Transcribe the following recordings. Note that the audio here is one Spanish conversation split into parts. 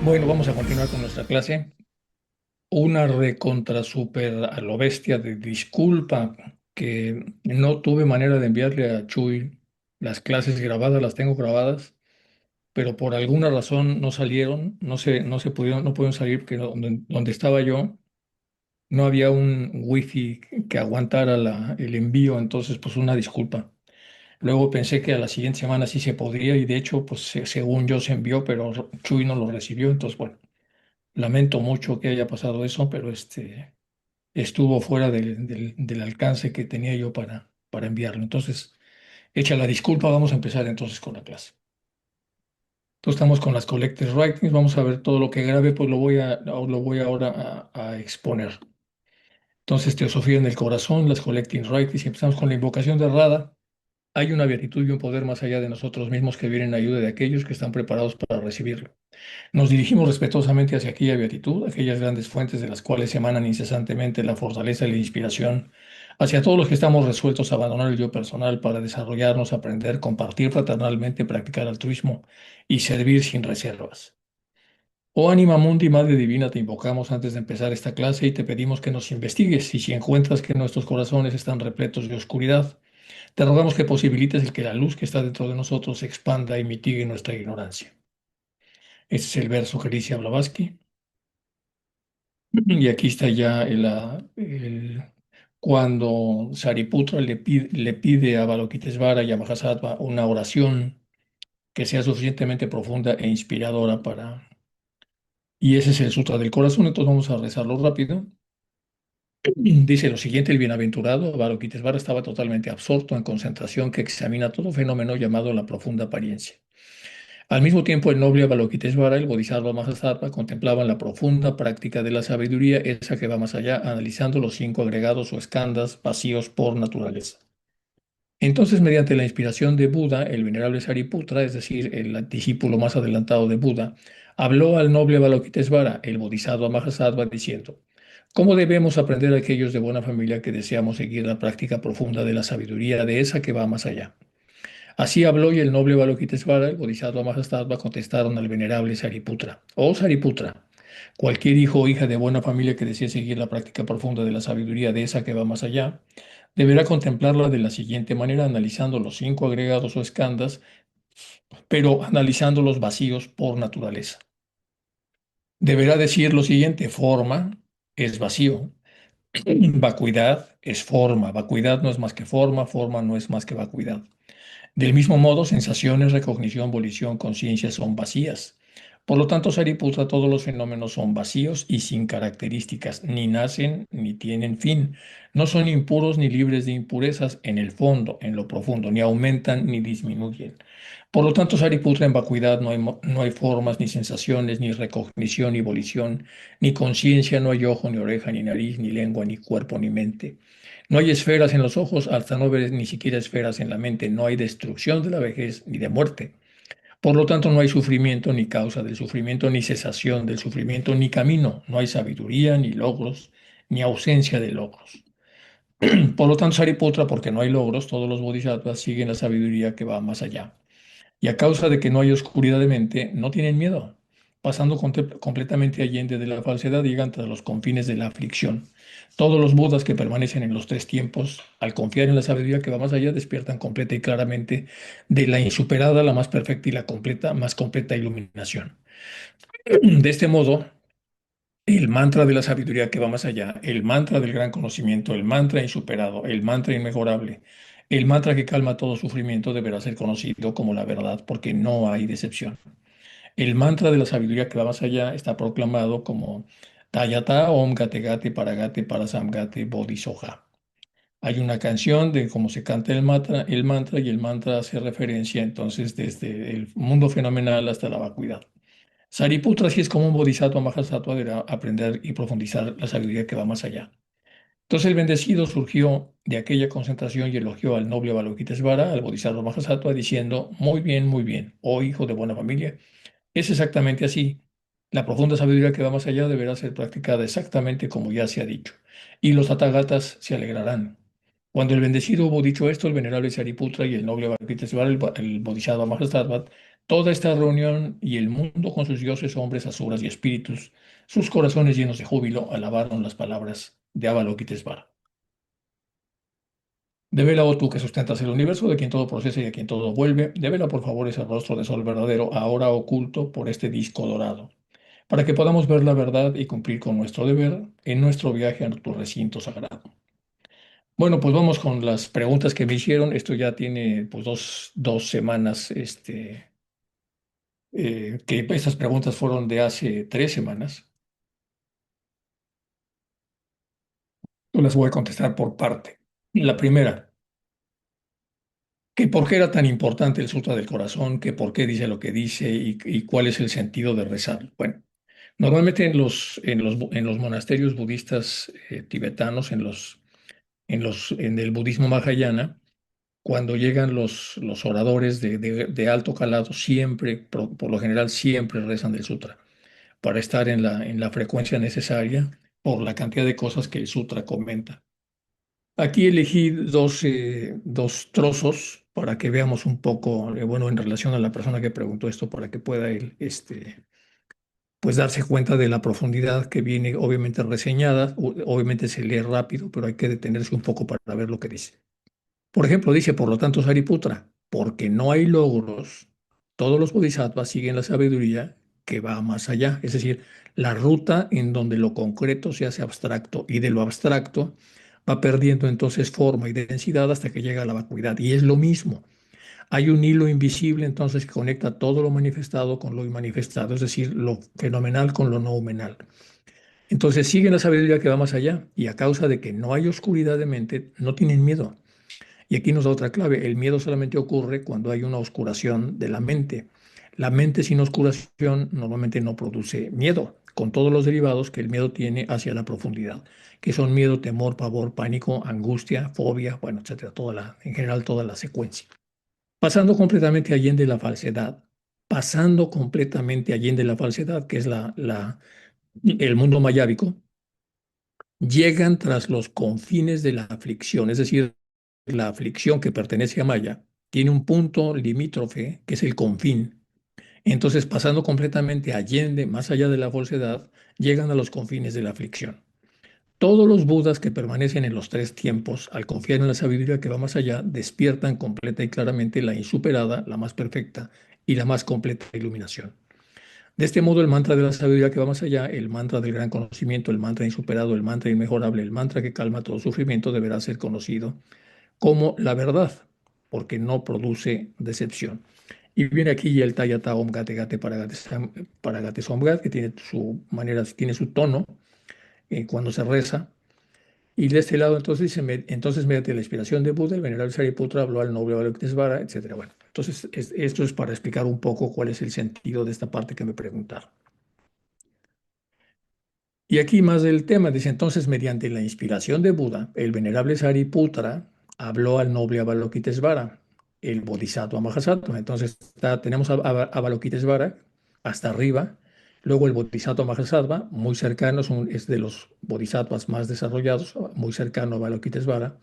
Bueno, vamos a continuar con nuestra clase. Una recontra super a lo bestia de disculpa que no tuve manera de enviarle a Chuy las clases grabadas, las tengo grabadas, pero por alguna razón no salieron, no se pudieron, no pudieron salir porque donde estaba yo no había un wifi que aguantara el envío, entonces pues una disculpa. Luego pensé que a la siguiente semana sí se podría y de hecho pues según yo se envió, pero Chuy no lo recibió, entonces bueno. Lamento mucho que haya pasado eso, pero estuvo fuera del alcance que tenía yo para enviarlo. Entonces, hecha la disculpa, vamos a empezar entonces con la clase. Entonces, estamos con las collected writings. Vamos a ver todo lo que grabe, pues lo voy ahora a exponer. Entonces, Teosofía en el corazón, las collecting writings, y empezamos con la invocación de Rada. Hay una beatitud y un poder más allá de nosotros mismos que vienen en ayuda de aquellos que están preparados para recibirlo. Nos dirigimos respetuosamente hacia aquella beatitud, aquellas grandes fuentes de las cuales emanan incesantemente la fortaleza y la inspiración, hacia todos los que estamos resueltos a abandonar el yo personal para desarrollarnos, aprender, compartir fraternalmente, practicar altruismo y servir sin reservas. Oh Anima Mundi, Madre Divina, te invocamos antes de empezar esta clase y te pedimos que nos investigues y si encuentras que nuestros corazones están repletos de oscuridad, te rogamos que posibilites el que la luz que está dentro de nosotros se expanda y mitigue nuestra ignorancia. Este es el verso que dice Blavatsky. Y aquí está ya cuando Sariputra le pide a Avalokitesvara y a Mahasattva una oración que sea suficientemente profunda e inspiradora para... Y ese es el Sutra del Corazón, entonces vamos a rezarlo rápido. Dice lo siguiente, el bienaventurado Avalokitesvara estaba totalmente absorto en concentración que examina todo fenómeno llamado la profunda apariencia. Al mismo tiempo, el noble Avalokitesvara, el Bodhisattva Mahasattva, contemplaban la profunda práctica de la sabiduría, esa que va más allá, analizando los cinco agregados o skandhas vacíos por naturaleza. Entonces, mediante la inspiración de Buda, el venerable Sariputra, es decir, el discípulo más adelantado de Buda, habló al noble Avalokitesvara, el Bodhisattva Mahasattva, diciendo: ¿Cómo debemos aprender a aquellos de buena familia que deseamos seguir la práctica profunda de la sabiduría de esa que va más allá? Así habló y el noble Balokitesvara, el bodhisattva Mahasattva, contestaron al venerable Sariputra. Oh Sariputra, cualquier hijo o hija de buena familia que desee seguir la práctica profunda de la sabiduría de esa que va más allá, deberá contemplarla de la siguiente manera, analizando los cinco agregados o skandhas, pero analizando los vacíos por naturaleza. Deberá decir lo siguiente: forma es vacío, vacuidad es forma, vacuidad no es más que forma, forma no es más que vacuidad. Del mismo modo, sensaciones, recognición, volición, conciencia son vacías. Por lo tanto, Sariputra, todos los fenómenos son vacíos y sin características, ni nacen ni tienen fin. No son impuros ni libres de impurezas en el fondo, en lo profundo, ni aumentan ni disminuyen. Por lo tanto, Sariputra, en vacuidad no hay formas, ni sensaciones, ni recognición, ni volición, ni conciencia, no hay ojo, ni oreja, ni nariz, ni lengua, ni cuerpo, ni mente. No hay esferas en los ojos, hasta no ver ni siquiera esferas en la mente. No hay destrucción de la vejez ni de muerte. Por lo tanto, no hay sufrimiento, ni causa del sufrimiento, ni cesación del sufrimiento, ni camino. No hay sabiduría, ni logros, ni ausencia de logros. Por lo tanto, Sariputra, porque no hay logros, todos los bodhisattvas siguen la sabiduría que va más allá. Y a causa de que no hay oscuridad de mente, no tienen miedo, pasando completamente allende de la falsedad, llegan tras los confines de la aflicción. Todos los budas que permanecen en los tres tiempos, al confiar en la sabiduría que va más allá, despiertan completa y claramente de la insuperada, la más perfecta y la completa, más completa iluminación. De este modo, el mantra de la sabiduría que va más allá, el mantra del gran conocimiento, el mantra insuperado, el mantra inmejorable, el mantra que calma todo sufrimiento deberá ser conocido como la verdad porque no hay decepción. El mantra de la sabiduría que va más allá está proclamado como Tayata Om Gate Gate Paragate Parasamgate Bodhisoja. Hay una canción de cómo se canta el mantra y el mantra hace referencia entonces desde el mundo fenomenal hasta la vacuidad. Sariputra, si es como un bodhisattva, mahasattva, deberá aprender y profundizar la sabiduría que va más allá. Entonces el bendecido surgió de aquella concentración y elogió al noble Avalokitesvara, al bodhisattva mahasattva, diciendo: muy bien, oh hijo de buena familia, es exactamente así. La profunda sabiduría que va más allá deberá ser practicada exactamente como ya se ha dicho, y los Tathagatas se alegrarán. Cuando el bendecido hubo dicho esto, el venerable Sariputra y el noble Avalokitesvara, el Bodhisattva Mahasattva, Toda esta reunión y el mundo con sus dioses, hombres, asuras y espíritus, sus corazones llenos de júbilo, alabaron las palabras de Avalokitesvara. Devela, oh tú que sustentas el universo, de quien todo procesa y de quien todo vuelve, devela por favor ese rostro de sol verdadero, ahora oculto por este disco dorado, para que podamos ver la verdad y cumplir con nuestro deber en nuestro viaje a tu recinto sagrado. Bueno, pues vamos con las preguntas que me hicieron. Esto ya tiene pues dos semanas, que estas preguntas fueron de hace 3 semanas. Yo las voy a contestar por parte. La primera, que por qué era tan importante el Sutra del Corazón, que por qué dice lo que dice y cuál es el sentido de rezar. Bueno, normalmente en los monasterios budistas tibetanos, en el budismo Mahayana, cuando llegan los oradores de alto calado, siempre, por lo general, siempre rezan del sutra para estar en la frecuencia necesaria por la cantidad de cosas que el sutra comenta. Aquí elegí dos trozos para que veamos un poco, bueno, en relación a la persona que preguntó esto, para que pueda él, pues darse cuenta de la profundidad que viene, obviamente reseñada. Obviamente se lee rápido, pero hay que detenerse un poco para ver lo que dice. Por ejemplo, dice, por lo tanto, Sariputra, porque no hay logros, todos los bodhisattvas siguen la sabiduría que va más allá, es decir, la ruta en donde lo concreto se hace abstracto y de lo abstracto va perdiendo entonces forma y densidad hasta que llega a la vacuidad. Y es lo mismo. Hay un hilo invisible entonces que conecta todo lo manifestado con lo inmanifestado, es decir, lo fenomenal con lo noumenal. Entonces siguen la sabiduría que va más allá y a causa de que no hay oscuridad de mente, no tienen miedo. Y aquí nos da otra clave. El miedo solamente ocurre cuando hay una oscuración de la mente. La mente sin oscuración normalmente no produce miedo, con todos los derivados que el miedo tiene hacia la profundidad, que son miedo, temor, pavor, pánico, angustia, fobia, bueno, etcétera, en general toda la secuencia. Pasando completamente allende la falsedad, pasando completamente allende la falsedad, que es el mundo mayábico, llegan tras los confines de la aflicción, es decir, la aflicción que pertenece a Maya tiene un punto limítrofe que es el confín. Entonces, pasando completamente allende, más allá de la falsedad, llegan a los confines de la aflicción. Todos los budas que permanecen en los tres tiempos, al confiar en la sabiduría que va más allá, despiertan completa y claramente la insuperada, la más perfecta y la más completa iluminación. De este modo, el mantra de la sabiduría que va más allá, el mantra del gran conocimiento, el mantra insuperado, el mantra inmejorable, el mantra que calma todo sufrimiento, deberá ser conocido como la verdad, porque no produce decepción. Y viene aquí el Tayata Om Gate Gate Paragate Somgat, que tiene su manera, tiene su tono cuando se reza. Y de este lado, entonces dice, entonces mediante la inspiración de Buda, el venerable Sariputra habló al noble Avalokitesvara, etcétera. Bueno, entonces esto es para explicar un poco cuál es el sentido de esta parte que me preguntaron. Y aquí más del tema, dice entonces, mediante la inspiración de Buda, el venerable Sariputra habló al noble Avalokitesvara, el Bodhisattva Mahasattva. Entonces tenemos a Avalokitesvara hasta arriba, luego el Bodhisattva Mahasattva, muy cercano, es de los bodhisattvas más desarrollados, muy cercano a Avalokitesvara.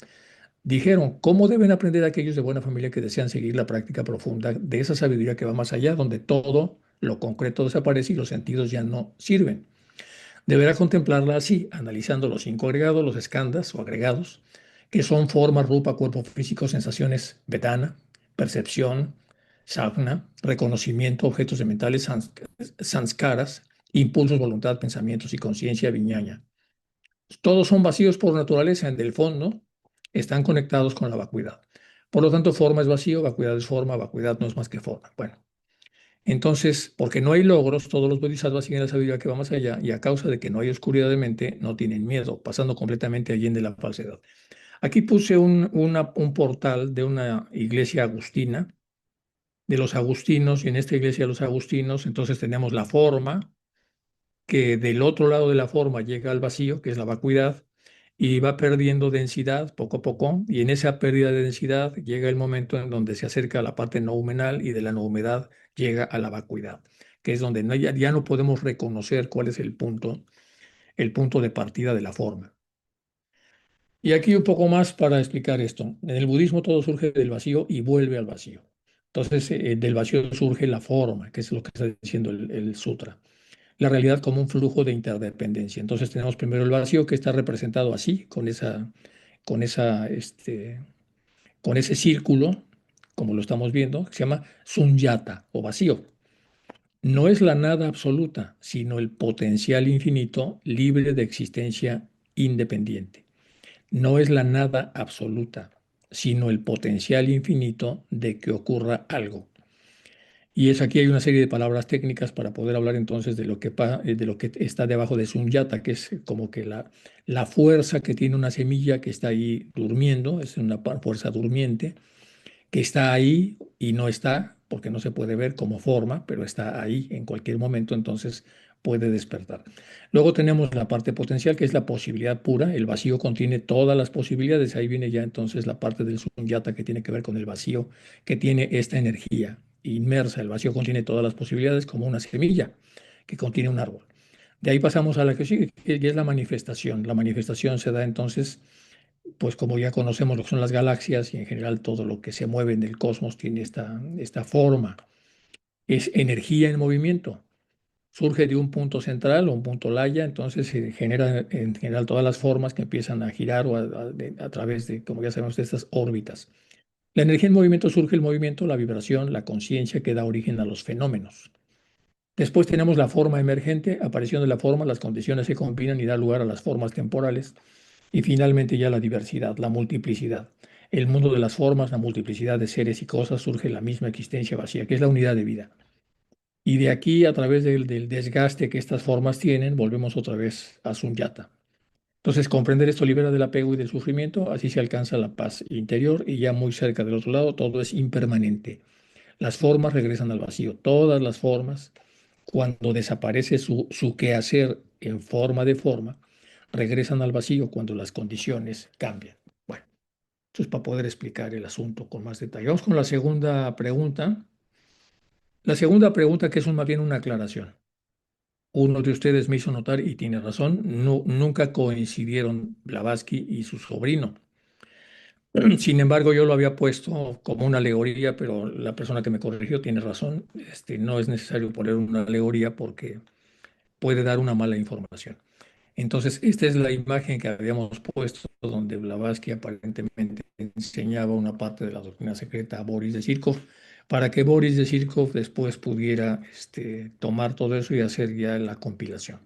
Dijeron, ¿cómo deben aprender aquellos de buena familia que desean seguir la práctica profunda de esa sabiduría que va más allá, donde todo lo concreto desaparece y los sentidos ya no sirven? Deberá contemplarla así, analizando los cinco agregados, los skandhas o agregados, que son forma, rupa, cuerpo físico, sensaciones, vedana, percepción, sajna, reconocimiento, objetos de mentales, sanskaras, impulsos, voluntad, pensamientos y conciencia, viñaña. Todos son vacíos por naturaleza, en el fondo están conectados con la vacuidad. Por lo tanto, forma es vacío, vacuidad es forma, vacuidad no es más que forma. Bueno, entonces, porque no hay logros, todos los bodhisattvas siguen la sabiduría que va más allá y a causa de que no hay oscuridad de mente, no tienen miedo, pasando completamente allende la falsedad. Aquí puse un portal de una iglesia agustina, de los agustinos, y en esta iglesia de los agustinos, entonces tenemos la forma, que del otro lado de la forma llega al vacío, que es la vacuidad, y va perdiendo densidad poco a poco, y en esa pérdida de densidad llega el momento en donde se acerca a la parte noumenal y de la noumedad llega a la vacuidad, que es donde ya no podemos reconocer cuál es el punto de partida de la forma. Y aquí un poco más para explicar esto. En el budismo todo surge del vacío y vuelve al vacío. Entonces, del vacío surge la forma, que es lo que está diciendo el sutra. La realidad como un flujo de interdependencia. Entonces tenemos primero el vacío que está representado así, con esa, con ese círculo, como lo estamos viendo, que se llama sunyata o vacío. No es la nada absoluta, sino el potencial infinito libre de existencia independiente. No es la nada absoluta, sino el potencial infinito de que ocurra algo. Y es aquí hay una serie de palabras técnicas para poder hablar entonces de lo que está debajo de Sunyata, que es como que la fuerza que tiene una semilla que está ahí durmiendo, es una fuerza durmiente, que está ahí y no está, porque no se puede ver como forma, pero está ahí en cualquier momento, entonces puede despertar. Luego tenemos la parte potencial, que es la posibilidad pura. El vacío contiene todas las posibilidades. Ahí viene ya entonces la parte del sunyata que tiene que ver con el vacío, que tiene esta energía inmersa. El vacío contiene todas las posibilidades como una semilla que contiene un árbol. De ahí pasamos a la que sigue, que es la manifestación. La manifestación se da entonces pues como ya conocemos lo que son las galaxias y en general todo lo que se mueve en el cosmos tiene esta forma. Es energía en movimiento. Surge de un punto central o un punto laya, entonces se genera en general todas las formas que empiezan a girar o a través de, como ya sabemos, de estas órbitas. La energía en movimiento surge el movimiento, la vibración, la conciencia que da origen a los fenómenos. Después tenemos la forma emergente, aparición de la forma, las condiciones se combinan y da lugar a las formas temporales. Y finalmente ya la diversidad, la multiplicidad. El mundo de las formas, la multiplicidad de seres y cosas, surge la misma existencia vacía, que es la unidad de vida. Y de aquí, a través del desgaste que estas formas tienen, volvemos otra vez a Sunyata. Entonces, comprender esto libera del apego y del sufrimiento, así se alcanza la paz interior y ya muy cerca del otro lado, todo es impermanente. Las formas regresan al vacío, todas las formas, cuando desaparece su quehacer en forma de forma, regresan al vacío cuando las condiciones cambian. Bueno, esto es para poder explicar el asunto con más detalle. Vamos con la segunda pregunta. La segunda pregunta, que es más bien una aclaración. Uno de ustedes me hizo notar, y tiene razón, nunca coincidieron Blavatsky y su sobrino. Sin embargo, yo lo había puesto como una alegoría, pero la persona que me corrigió tiene razón. No es necesario poner una alegoría porque puede dar una mala información. Entonces, esta es la imagen que habíamos puesto donde Blavatsky aparentemente enseñaba una parte de la doctrina secreta a Boris de Zirkov, para que Boris de Zirkov después pudiera tomar todo eso y hacer ya la compilación.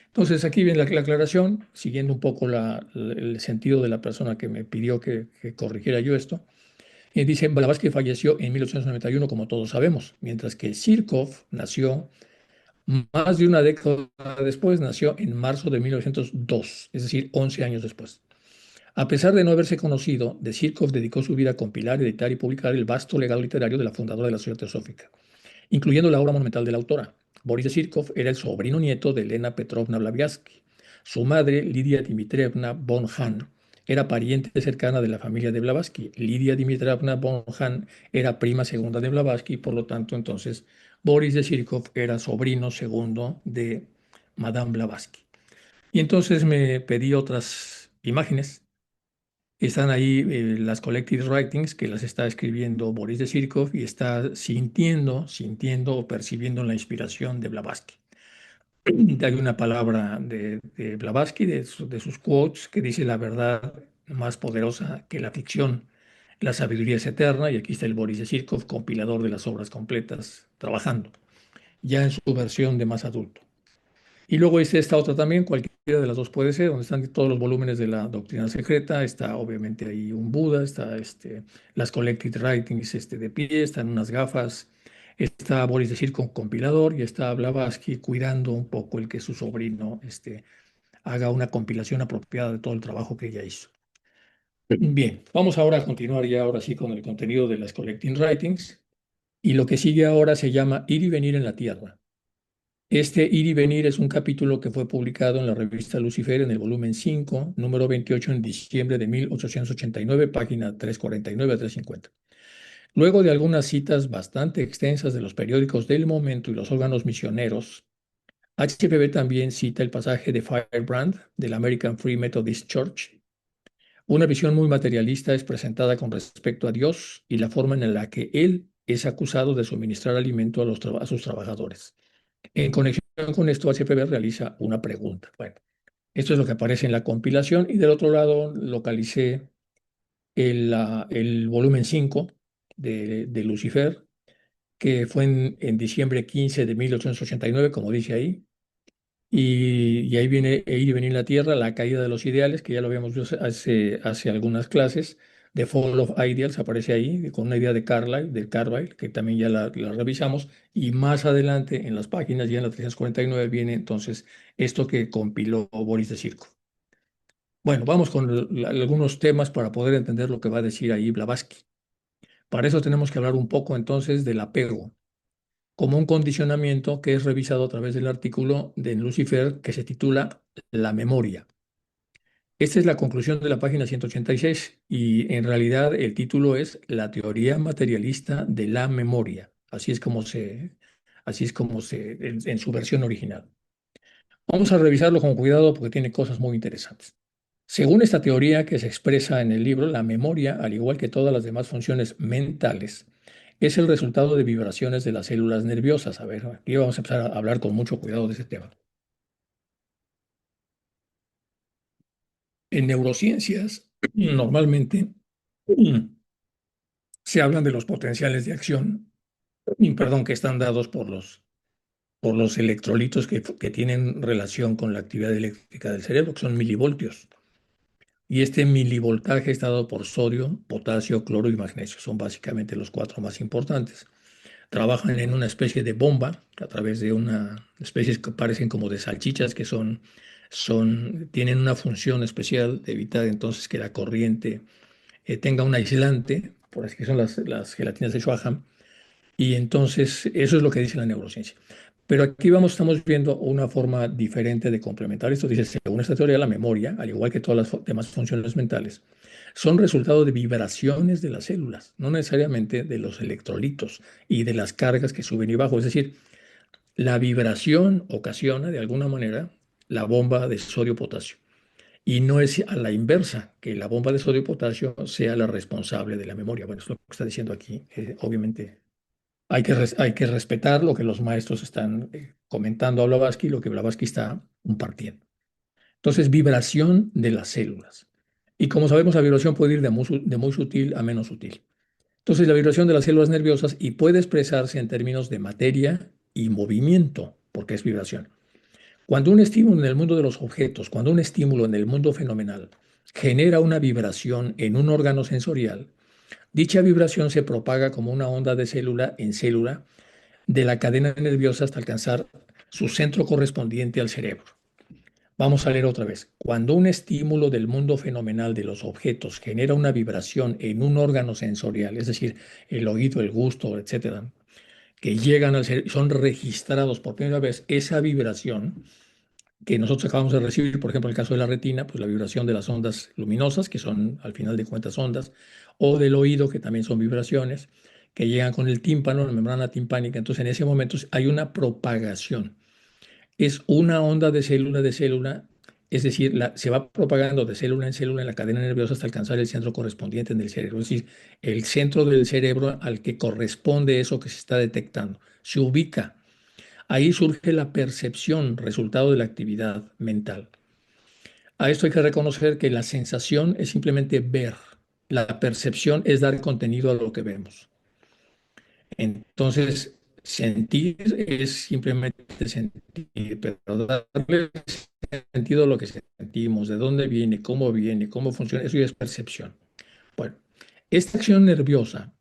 Entonces, aquí viene la aclaración, siguiendo un poco el sentido de la persona que me pidió que corrigiera yo esto. Y dice, Blavatsky falleció en 1891, como todos sabemos, mientras que Zirkov nació más de una década después, nació en marzo de 1902, es decir, 11 años después. A pesar de no haberse conocido, de Zirkov dedicó su vida a compilar, editar y publicar el vasto legado literario de la fundadora de la Sociedad Teosófica, incluyendo la obra monumental de la autora. Boris de Zirkov era el sobrino nieto de Elena Petrovna Blavatsky. Su madre, Lidia Dmitrievna von Hahn, era pariente cercana de la familia de Blavatsky. Lidia Dmitrievna von Hahn era prima segunda de Blavatsky, por lo tanto, entonces, Boris de Zirkov era sobrino segundo de Madame Blavatsky. Y entonces me pedí otras imágenes. Están ahí las collected writings que las está escribiendo Boris de Zirkov y está sintiendo o percibiendo la inspiración de Blavatsky. Hay una palabra de Blavatsky, de sus quotes, que dice la verdad más poderosa que la ficción, la sabiduría es eterna, y aquí está el Boris de Zirkov, compilador de las obras completas, trabajando, ya en su versión de más adulto. Y luego está esta otra también, cualquiera de las dos puede ser, donde están todos los volúmenes de la doctrina secreta, está obviamente ahí un Buda, está las collected writings de pie, están unas gafas, está Boris de Circo, compilador, y está Blavatsky cuidando un poco el que su sobrino haga una compilación apropiada de todo el trabajo que ella hizo. Bien, vamos ahora a continuar ya ahora sí con el contenido de las collecting writings, y lo que sigue ahora se llama Ir y venir en la Tierra. Este Ir y Venir es un capítulo que fue publicado en la revista Lucifer en el volumen 5, número 28, en diciembre de 1889, página 349 a 350. Luego de algunas citas bastante extensas de los periódicos del momento y los órganos misioneros, HPB también cita el pasaje de Firebrand del American Free Methodist Church. Una visión muy materialista es presentada con respecto a Dios y la forma en la que Él es acusado de suministrar alimento a, a sus trabajadores. En conexión con esto, HPV realiza una pregunta. Bueno, esto es lo que aparece en la compilación y del otro lado localicé el volumen 5 de Lucifer, que fue en diciembre 15 de 1889, como dice ahí. Y ahí viene E ir y venir la Tierra, la caída de los ideales, que ya lo habíamos visto hace algunas clases. The Fall of Ideals aparece ahí, con una idea de Carlyle, que también ya la revisamos. Y más adelante, en las páginas, ya en la 349, viene entonces esto que compiló Boris de Circo. Bueno, vamos con algunos temas para poder entender lo que va a decir ahí Blavatsky. Para eso tenemos que hablar un poco entonces del apego como un condicionamiento que es revisado a través del artículo de Lucifer que se titula La memoria. Esta es la conclusión de la página 186 y en realidad el título es La teoría materialista de la memoria. Así es como se, en su versión original. Vamos a revisarlo con cuidado porque tiene cosas muy interesantes. Según esta teoría que se expresa en el libro, la memoria, al igual que todas las demás funciones mentales, es el resultado de vibraciones de las células nerviosas. A ver, aquí vamos a empezar a hablar con mucho cuidado de ese tema. En neurociencias, normalmente se hablan de los potenciales de acción, perdón, que están dados por los electrolitos que tienen relación con la actividad eléctrica del cerebro, que son milivoltios. Y este milivoltaje está dado por sodio, potasio, cloro y magnesio. Son básicamente los cuatro más importantes. Trabajan en una especie de bomba a través de una especies que parecen como de salchichas que tienen una función especial de evitar entonces que la corriente tenga un aislante, por así que son las gelatinas de Schwaham, y entonces eso es lo que dice la neurociencia. Pero aquí estamos viendo una forma diferente de complementar esto. Dice, según esta teoría, la memoria, al igual que todas las demás funciones mentales, son resultado de vibraciones de las células, no necesariamente de los electrolitos y de las cargas que suben y bajan. Es decir, la vibración ocasiona de alguna manera la bomba de sodio-potasio. Y no es a la inversa, que la bomba de sodio-potasio sea la responsable de la memoria. Bueno, es lo que está diciendo aquí. Obviamente hay que respetar lo que los maestros están comentando a Blavatsky, lo que Blavatsky está compartiendo. Entonces, vibración de las células. Y como sabemos, la vibración puede ir de muy sutil a menos sutil. Entonces, la vibración de las células nerviosas y puede expresarse en términos de materia y movimiento, porque es vibración. Cuando un estímulo en el mundo de los objetos, cuando un estímulo en el mundo fenomenal genera una vibración en un órgano sensorial, dicha vibración se propaga como una onda de célula en célula de la cadena nerviosa hasta alcanzar su centro correspondiente al cerebro. Vamos a leer otra vez. Cuando un estímulo del mundo fenomenal de los objetos genera una vibración en un órgano sensorial, es decir, el oído, el gusto, etcétera, que llegan al cerebro, son registrados por primera vez, esa vibración que nosotros acabamos de recibir, por ejemplo, en el caso de la retina, pues la vibración de las ondas luminosas, que son al final de cuentas ondas, o del oído, que también son vibraciones, que llegan con el tímpano, la membrana timpánica. Entonces, en ese momento hay una propagación. Es una onda de célula, es decir, se va propagando de célula en la cadena nerviosa hasta alcanzar el centro correspondiente en el cerebro, es decir, el centro del cerebro al que corresponde eso que se está detectando. Se ubica. Ahí surge la percepción, resultado de la actividad mental. A esto hay que reconocer que la sensación es simplemente ver. La percepción es dar contenido a lo que vemos. Entonces, sentir es simplemente sentir, pero darle sentido a lo que sentimos, de dónde viene, cómo funciona, eso ya es percepción. Bueno, esta acción nerviosa,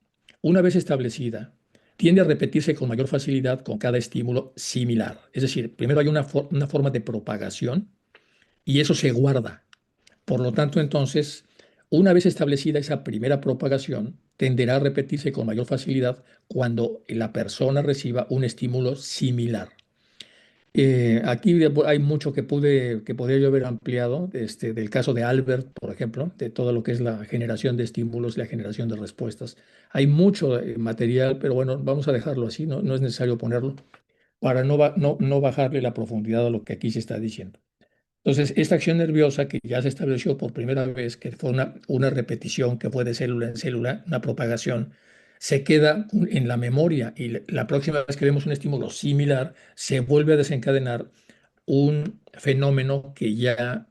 una vez establecida, tiende a repetirse con mayor facilidad con cada estímulo similar. Es decir, primero hay una forma de propagación y eso se guarda. Por lo tanto, entonces, una vez establecida esa primera propagación, tenderá a repetirse con mayor facilidad cuando la persona reciba un estímulo similar. Aquí hay mucho que podría yo haber ampliado, del caso de Albert, por ejemplo, de todo lo que es la generación de estímulos, la generación de respuestas. Hay mucho material, pero bueno, vamos a dejarlo así, no es necesario ponerlo para no bajarle la profundidad a lo que aquí se está diciendo. Entonces, esta acción nerviosa que ya se estableció por primera vez, que fue una repetición que fue de célula en célula, una propagación, se queda en la memoria y la próxima vez que vemos un estímulo similar, se vuelve a desencadenar un fenómeno que ya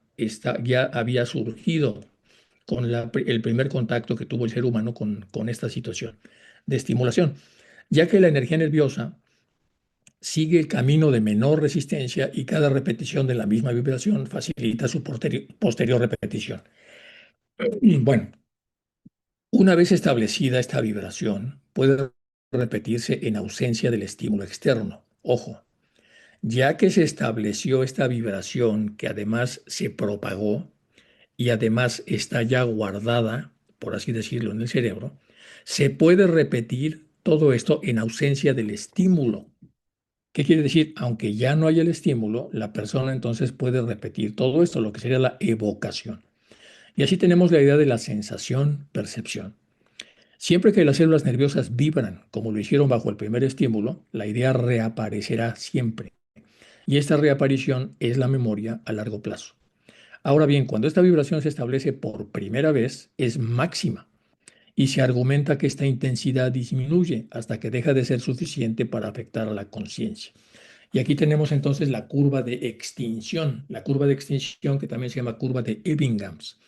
había surgido con el primer contacto que tuvo el ser humano con esta situación de estimulación, ya que la energía nerviosa sigue el camino de menor resistencia y cada repetición de la misma vibración facilita su posterior repetición. Bueno, una vez establecida esta vibración, puede repetirse en ausencia del estímulo externo. Ojo, ya que se estableció esta vibración que además se propagó y además está ya guardada, por así decirlo, en el cerebro, se puede repetir todo esto en ausencia del estímulo. ¿Qué quiere decir? Aunque ya no haya el estímulo, la persona entonces puede repetir todo esto, lo que sería la evocación. Y así tenemos la idea de la sensación-percepción. Siempre que las células nerviosas vibran, como lo hicieron bajo el primer estímulo, la idea reaparecerá siempre. Y esta reaparición es la memoria a largo plazo. Ahora bien, cuando esta vibración se establece por primera vez, es máxima y se argumenta que esta intensidad disminuye hasta que deja de ser suficiente para afectar a la conciencia. Y aquí tenemos entonces la curva de extinción, la curva de extinción que también se llama curva de Ebbinghaus.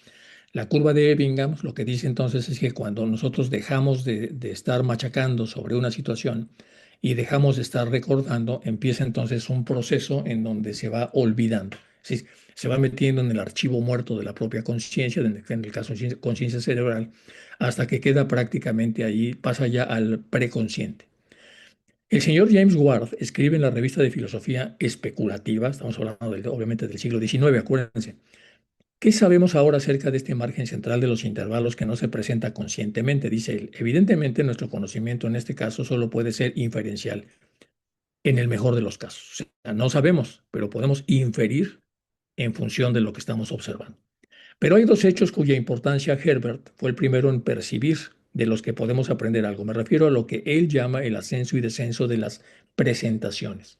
La curva de Ebbinghaus lo que dice entonces es que cuando nosotros dejamos de estar machacando sobre una situación y dejamos de estar recordando, empieza entonces un proceso en donde se va olvidando. Es decir, se va metiendo en el archivo muerto de la propia conciencia, en el caso de conciencia cerebral, hasta que queda prácticamente ahí, pasa ya al preconsciente. El señor James Ward escribe en la revista de filosofía especulativa, estamos hablando obviamente del siglo XIX, acuérdense. ¿Qué sabemos ahora acerca de este margen central de los intervalos que no se presenta conscientemente? Dice él. Evidentemente, nuestro conocimiento en este caso solo puede ser inferencial, en el mejor de los casos. O sea, no sabemos, pero podemos inferir en función de lo que estamos observando. Pero hay dos hechos cuya importancia Herbert fue el primero en percibir, de los que podemos aprender algo. Me refiero a lo que él llama el ascenso y descenso de las presentaciones.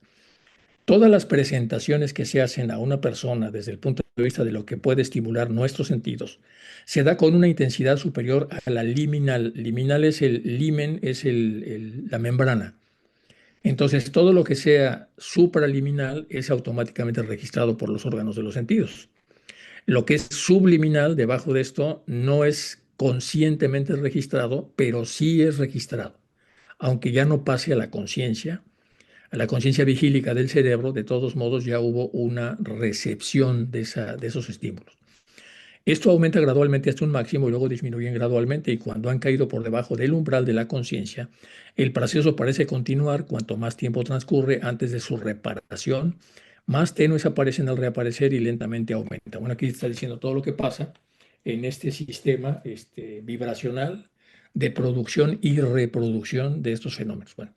Todas las presentaciones que se hacen a una persona desde el punto de vista de lo que puede estimular nuestros sentidos, se da con una intensidad superior a la liminal. Liminal es el limen, es la membrana. Entonces, todo lo que sea supraliminal es automáticamente registrado por los órganos de los sentidos. Lo que es subliminal, debajo de esto, no es conscientemente registrado, pero sí es registrado. Aunque ya no pase a la conciencia vigílica del cerebro, de todos modos ya hubo una recepción de esos estímulos. Esto aumenta gradualmente hasta un máximo y luego disminuye gradualmente y cuando han caído por debajo del umbral de la conciencia, el proceso parece continuar cuanto más tiempo transcurre antes de su reparación, más tenues aparecen al reaparecer y lentamente aumenta. Bueno, aquí está diciendo todo lo que pasa en este sistema vibracional de producción y reproducción de estos fenómenos. Bueno,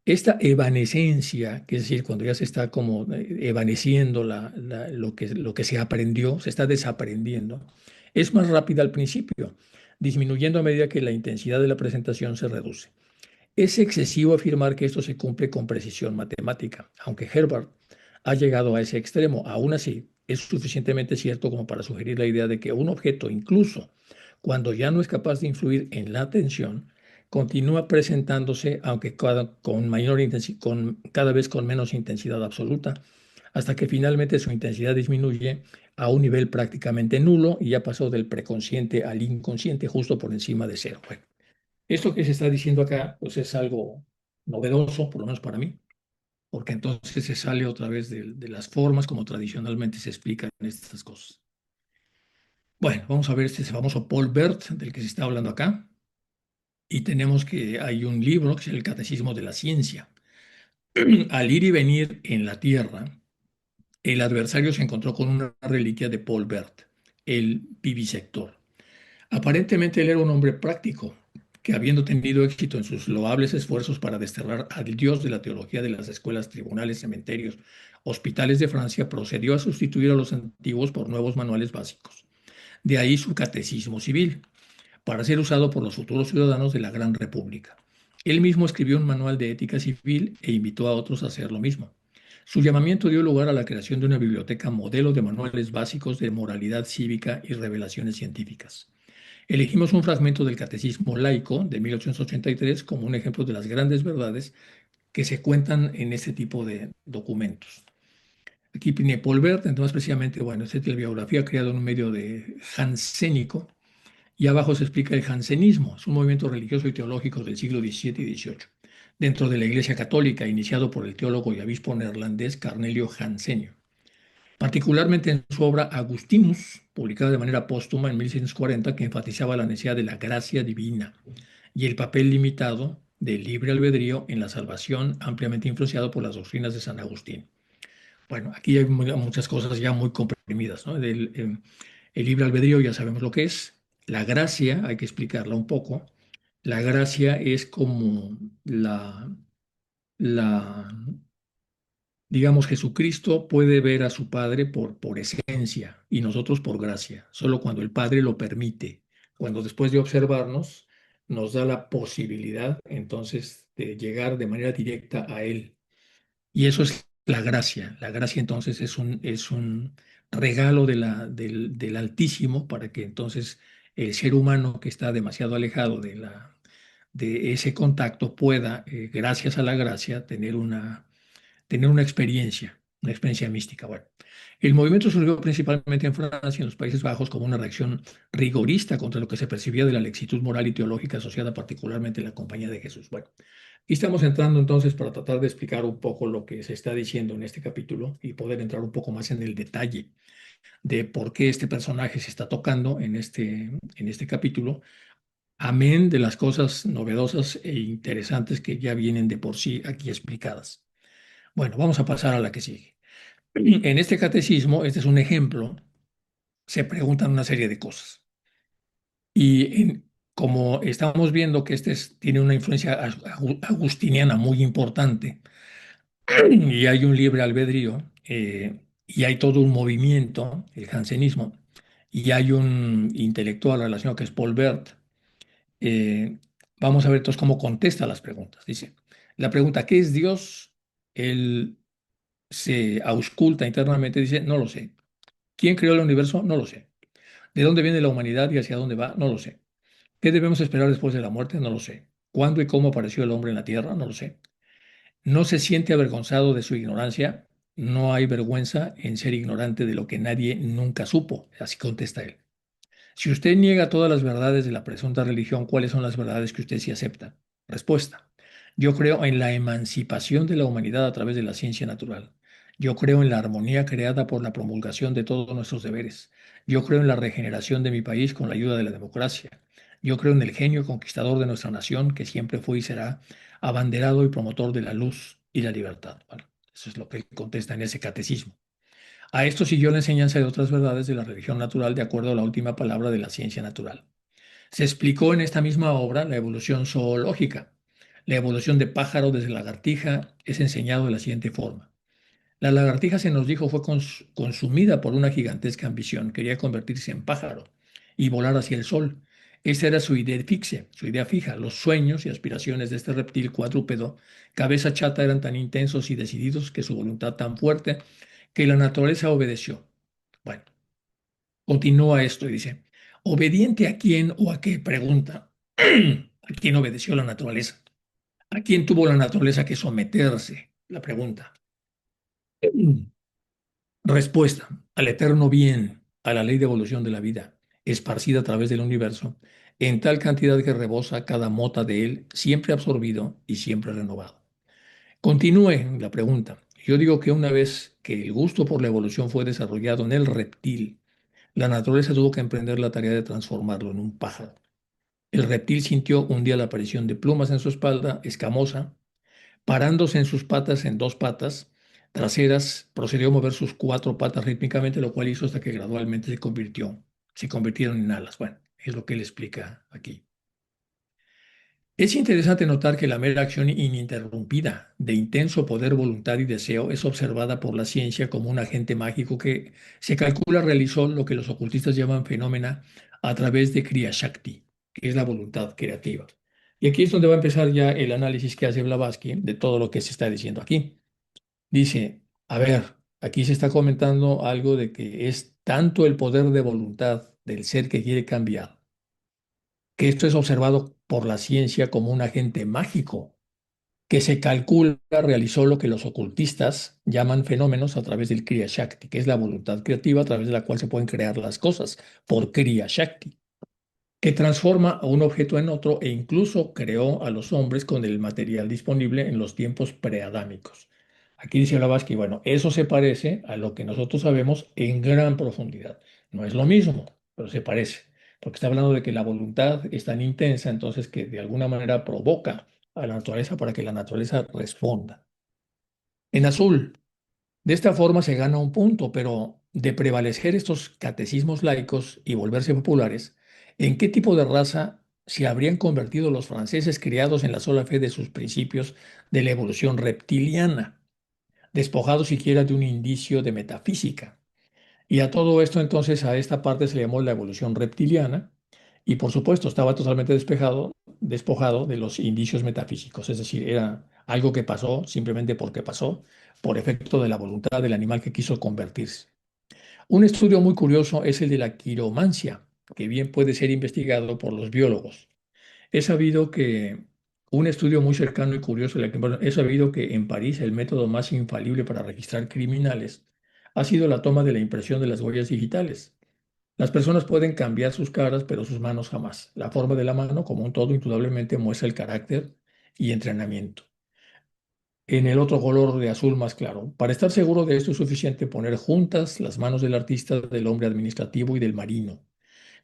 esta evanescencia, que es decir, cuando ya se está como evaneciendo lo que se aprendió, se está desaprendiendo, es más rápida al principio, disminuyendo a medida que la intensidad de la presentación se reduce. Es excesivo afirmar que esto se cumple con precisión matemática, aunque Herbert ha llegado a ese extremo. Aún así, es suficientemente cierto como para sugerir la idea de que un objeto, incluso cuando ya no es capaz de influir en la atención, continúa presentándose, aunque cada vez con menos intensidad absoluta, hasta que finalmente su intensidad disminuye a un nivel prácticamente nulo y ya pasó del preconsciente al inconsciente justo por encima de cero. Bueno, esto que se está diciendo acá, pues es algo novedoso, por lo menos para mí, porque entonces se sale otra vez de las formas como tradicionalmente se explican estas cosas. Bueno, vamos a ver este famoso Paul Bert del que se está hablando acá. Y tenemos que hay un libro que es el Catecismo de la Ciencia. Al ir y venir en la Tierra, el adversario se encontró con una reliquia de Paul Bert, el vivisector. Aparentemente él era un hombre práctico, que habiendo tenido éxito en sus loables esfuerzos para desterrar al dios de la teología de las escuelas, tribunales, cementerios, hospitales de Francia, procedió a sustituir a los antiguos por nuevos manuales básicos. De ahí su catecismo civil, para ser usado por los futuros ciudadanos de la Gran República. Él mismo escribió un manual de ética civil e invitó a otros a hacer lo mismo. Su llamamiento dio lugar a la creación de una biblioteca modelo de manuales básicos de moralidad cívica y revelaciones científicas. Elegimos un fragmento del Catecismo Laico de 1883 como un ejemplo de las grandes verdades que se cuentan en este tipo de documentos. Aquí tiene Paul Bert, entonces más precisamente, bueno, esta es la biografía creada en un medio de jansénico y abajo se explica el jansenismo. Es un movimiento religioso y teológico del siglo XVII y XVIII, dentro de la Iglesia Católica, iniciado por el teólogo y obispo neerlandés Cornelio Jansenio. Particularmente en su obra Agustinus, publicada de manera póstuma en 1640, que enfatizaba la necesidad de la gracia divina y el papel limitado del libre albedrío en la salvación, ampliamente influenciado por las doctrinas de San Agustín. Bueno, aquí hay muchas cosas ya muy comprimidas, ¿no? El libre albedrío ya sabemos lo que es. La gracia, hay que explicarla un poco. La gracia es como la, digamos, Jesucristo puede ver a su Padre por esencia y nosotros por gracia, solo cuando el Padre lo permite, cuando después de observarnos nos da la posibilidad entonces de llegar de manera directa a Él. Y eso es la gracia. La gracia entonces es un regalo del Altísimo para que entonces el ser humano que está demasiado alejado de ese contacto pueda, gracias a la gracia, tener una experiencia mística. Bueno, el movimiento surgió principalmente en Francia y en los Países Bajos como una reacción rigorista contra lo que se percibía de la laxitud moral y teológica asociada particularmente a la Compañía de Jesús. Bueno, aquí estamos entrando entonces para tratar de explicar un poco lo que se está diciendo en este capítulo y poder entrar un poco más en el detalle de por qué este personaje se está tocando en este capítulo, amén de las cosas novedosas e interesantes que ya vienen de por sí aquí explicadas. Bueno, vamos a pasar a la que sigue. En este catecismo, este es un ejemplo, se preguntan una serie de cosas. Como estamos viendo que tiene una influencia agustiniana muy importante y hay un libre albedrío y hay todo un movimiento, el jansenismo, y hay un intelectual relacionado que es Paul Bert, eh, vamos a ver entonces cómo contesta las preguntas. Dice, la pregunta, ¿qué es Dios? Él se ausculta internamente, dice, no lo sé. ¿Quién creó el universo? No lo sé. ¿De dónde viene la humanidad y hacia dónde va? No lo sé. ¿Qué debemos esperar después de la muerte? No lo sé. ¿Cuándo y cómo apareció el hombre en la tierra? No lo sé. ¿No se siente avergonzado de su ignorancia? No hay vergüenza en ser ignorante de lo que nadie nunca supo. Así contesta él. Si usted niega todas las verdades de la presunta religión, ¿cuáles son las verdades que usted sí acepta? Respuesta. Yo creo en la emancipación de la humanidad a través de la ciencia natural. Yo creo en la armonía creada por la promulgación de todos nuestros deberes. Yo creo en la regeneración de mi país con la ayuda de la democracia. Yo creo en el genio conquistador de nuestra nación, que siempre fue y será abanderado y promotor de la luz y la libertad. Bueno, eso es lo que él contesta en ese catecismo. A esto siguió la enseñanza de otras verdades de la religión natural de acuerdo a la última palabra de la ciencia natural. Se explicó en esta misma obra la evolución zoológica. La evolución de pájaro desde lagartija es enseñado de la siguiente forma. La lagartija, se nos dijo, fue consumida por una gigantesca ambición. Quería convertirse en pájaro y volar hacia el sol. Esa era su idea fixa, su idea fija. Los sueños y aspiraciones de este reptil cuadrúpedo, cabeza chata, eran tan intensos y decididos que su voluntad tan fuerte que la naturaleza obedeció. Bueno, continúa esto y dice, ¿obediente a quién o a qué? Pregunta. ¿A quién obedeció la naturaleza? ¿A quién tuvo la naturaleza que someterse? La pregunta. Respuesta. Al eterno bien, a la ley de evolución de la vida, esparcida a través del universo, en tal cantidad que rebosa cada mota de él, siempre absorbido y siempre renovado. Continúe la pregunta. Yo digo que una vez que el gusto por la evolución fue desarrollado en el reptil, la naturaleza tuvo que emprender la tarea de transformarlo en un pájaro. El reptil sintió un día la aparición de plumas en su espalda, escamosa, parándose en sus patas, en dos patas traseras, procedió a mover sus cuatro patas rítmicamente, lo cual hizo hasta que gradualmente se convirtieron en alas. Bueno, es lo que él explica aquí. Es interesante notar que la mera acción ininterrumpida de intenso poder, voluntad y deseo es observada por la ciencia como un agente mágico que se calcula realizó lo que los ocultistas llaman fenómena a través de Kriya Shakti, que es la voluntad creativa. Y aquí es donde va a empezar ya el análisis que hace Blavatsky de todo lo que se está diciendo aquí. Dice, a ver, aquí se está comentando algo de que es tanto el poder de voluntad del ser que quiere cambiar que esto es observado por la ciencia como un agente mágico que se calcula realizó lo que los ocultistas llaman fenómenos a través del Kriya Shakti, que es la voluntad creativa a través de la cual se pueden crear las cosas por Kriya Shakti, que transforma a un objeto en otro e incluso creó a los hombres con el material disponible en los tiempos preadámicos. Aquí dice Blavatsky, bueno, eso se parece a lo que nosotros sabemos en gran profundidad. No es lo mismo, pero se parece, porque está hablando de que la voluntad es tan intensa, entonces que de alguna manera provoca a la naturaleza para que la naturaleza responda. En azul, de esta forma se gana un punto, pero de prevalecer estos catecismos laicos y volverse populares, ¿en qué tipo de raza se habrían convertido los franceses criados en la sola fe de sus principios de la evolución reptiliana, despojados siquiera de un indicio de metafísica? Y a todo esto entonces a esta parte se le llamó la evolución reptiliana y por supuesto estaba totalmente despojado de los indicios metafísicos, es decir, era algo que pasó simplemente porque pasó, por efecto de la voluntad del animal que quiso convertirse. Un estudio muy curioso es el de la quiromancia, que bien puede ser investigado por los biólogos. He sabido que un estudio muy cercano y curioso, bueno, he sabido que en París el método más infalible para registrar criminales ha sido la toma de la impresión de las huellas digitales. Las personas pueden cambiar sus caras, pero sus manos jamás. La forma de la mano, como un todo, indudablemente muestra el carácter y entrenamiento. En el otro color de azul más claro. Para estar seguro de esto es suficiente poner juntas las manos del artista, del hombre administrativo y del marino.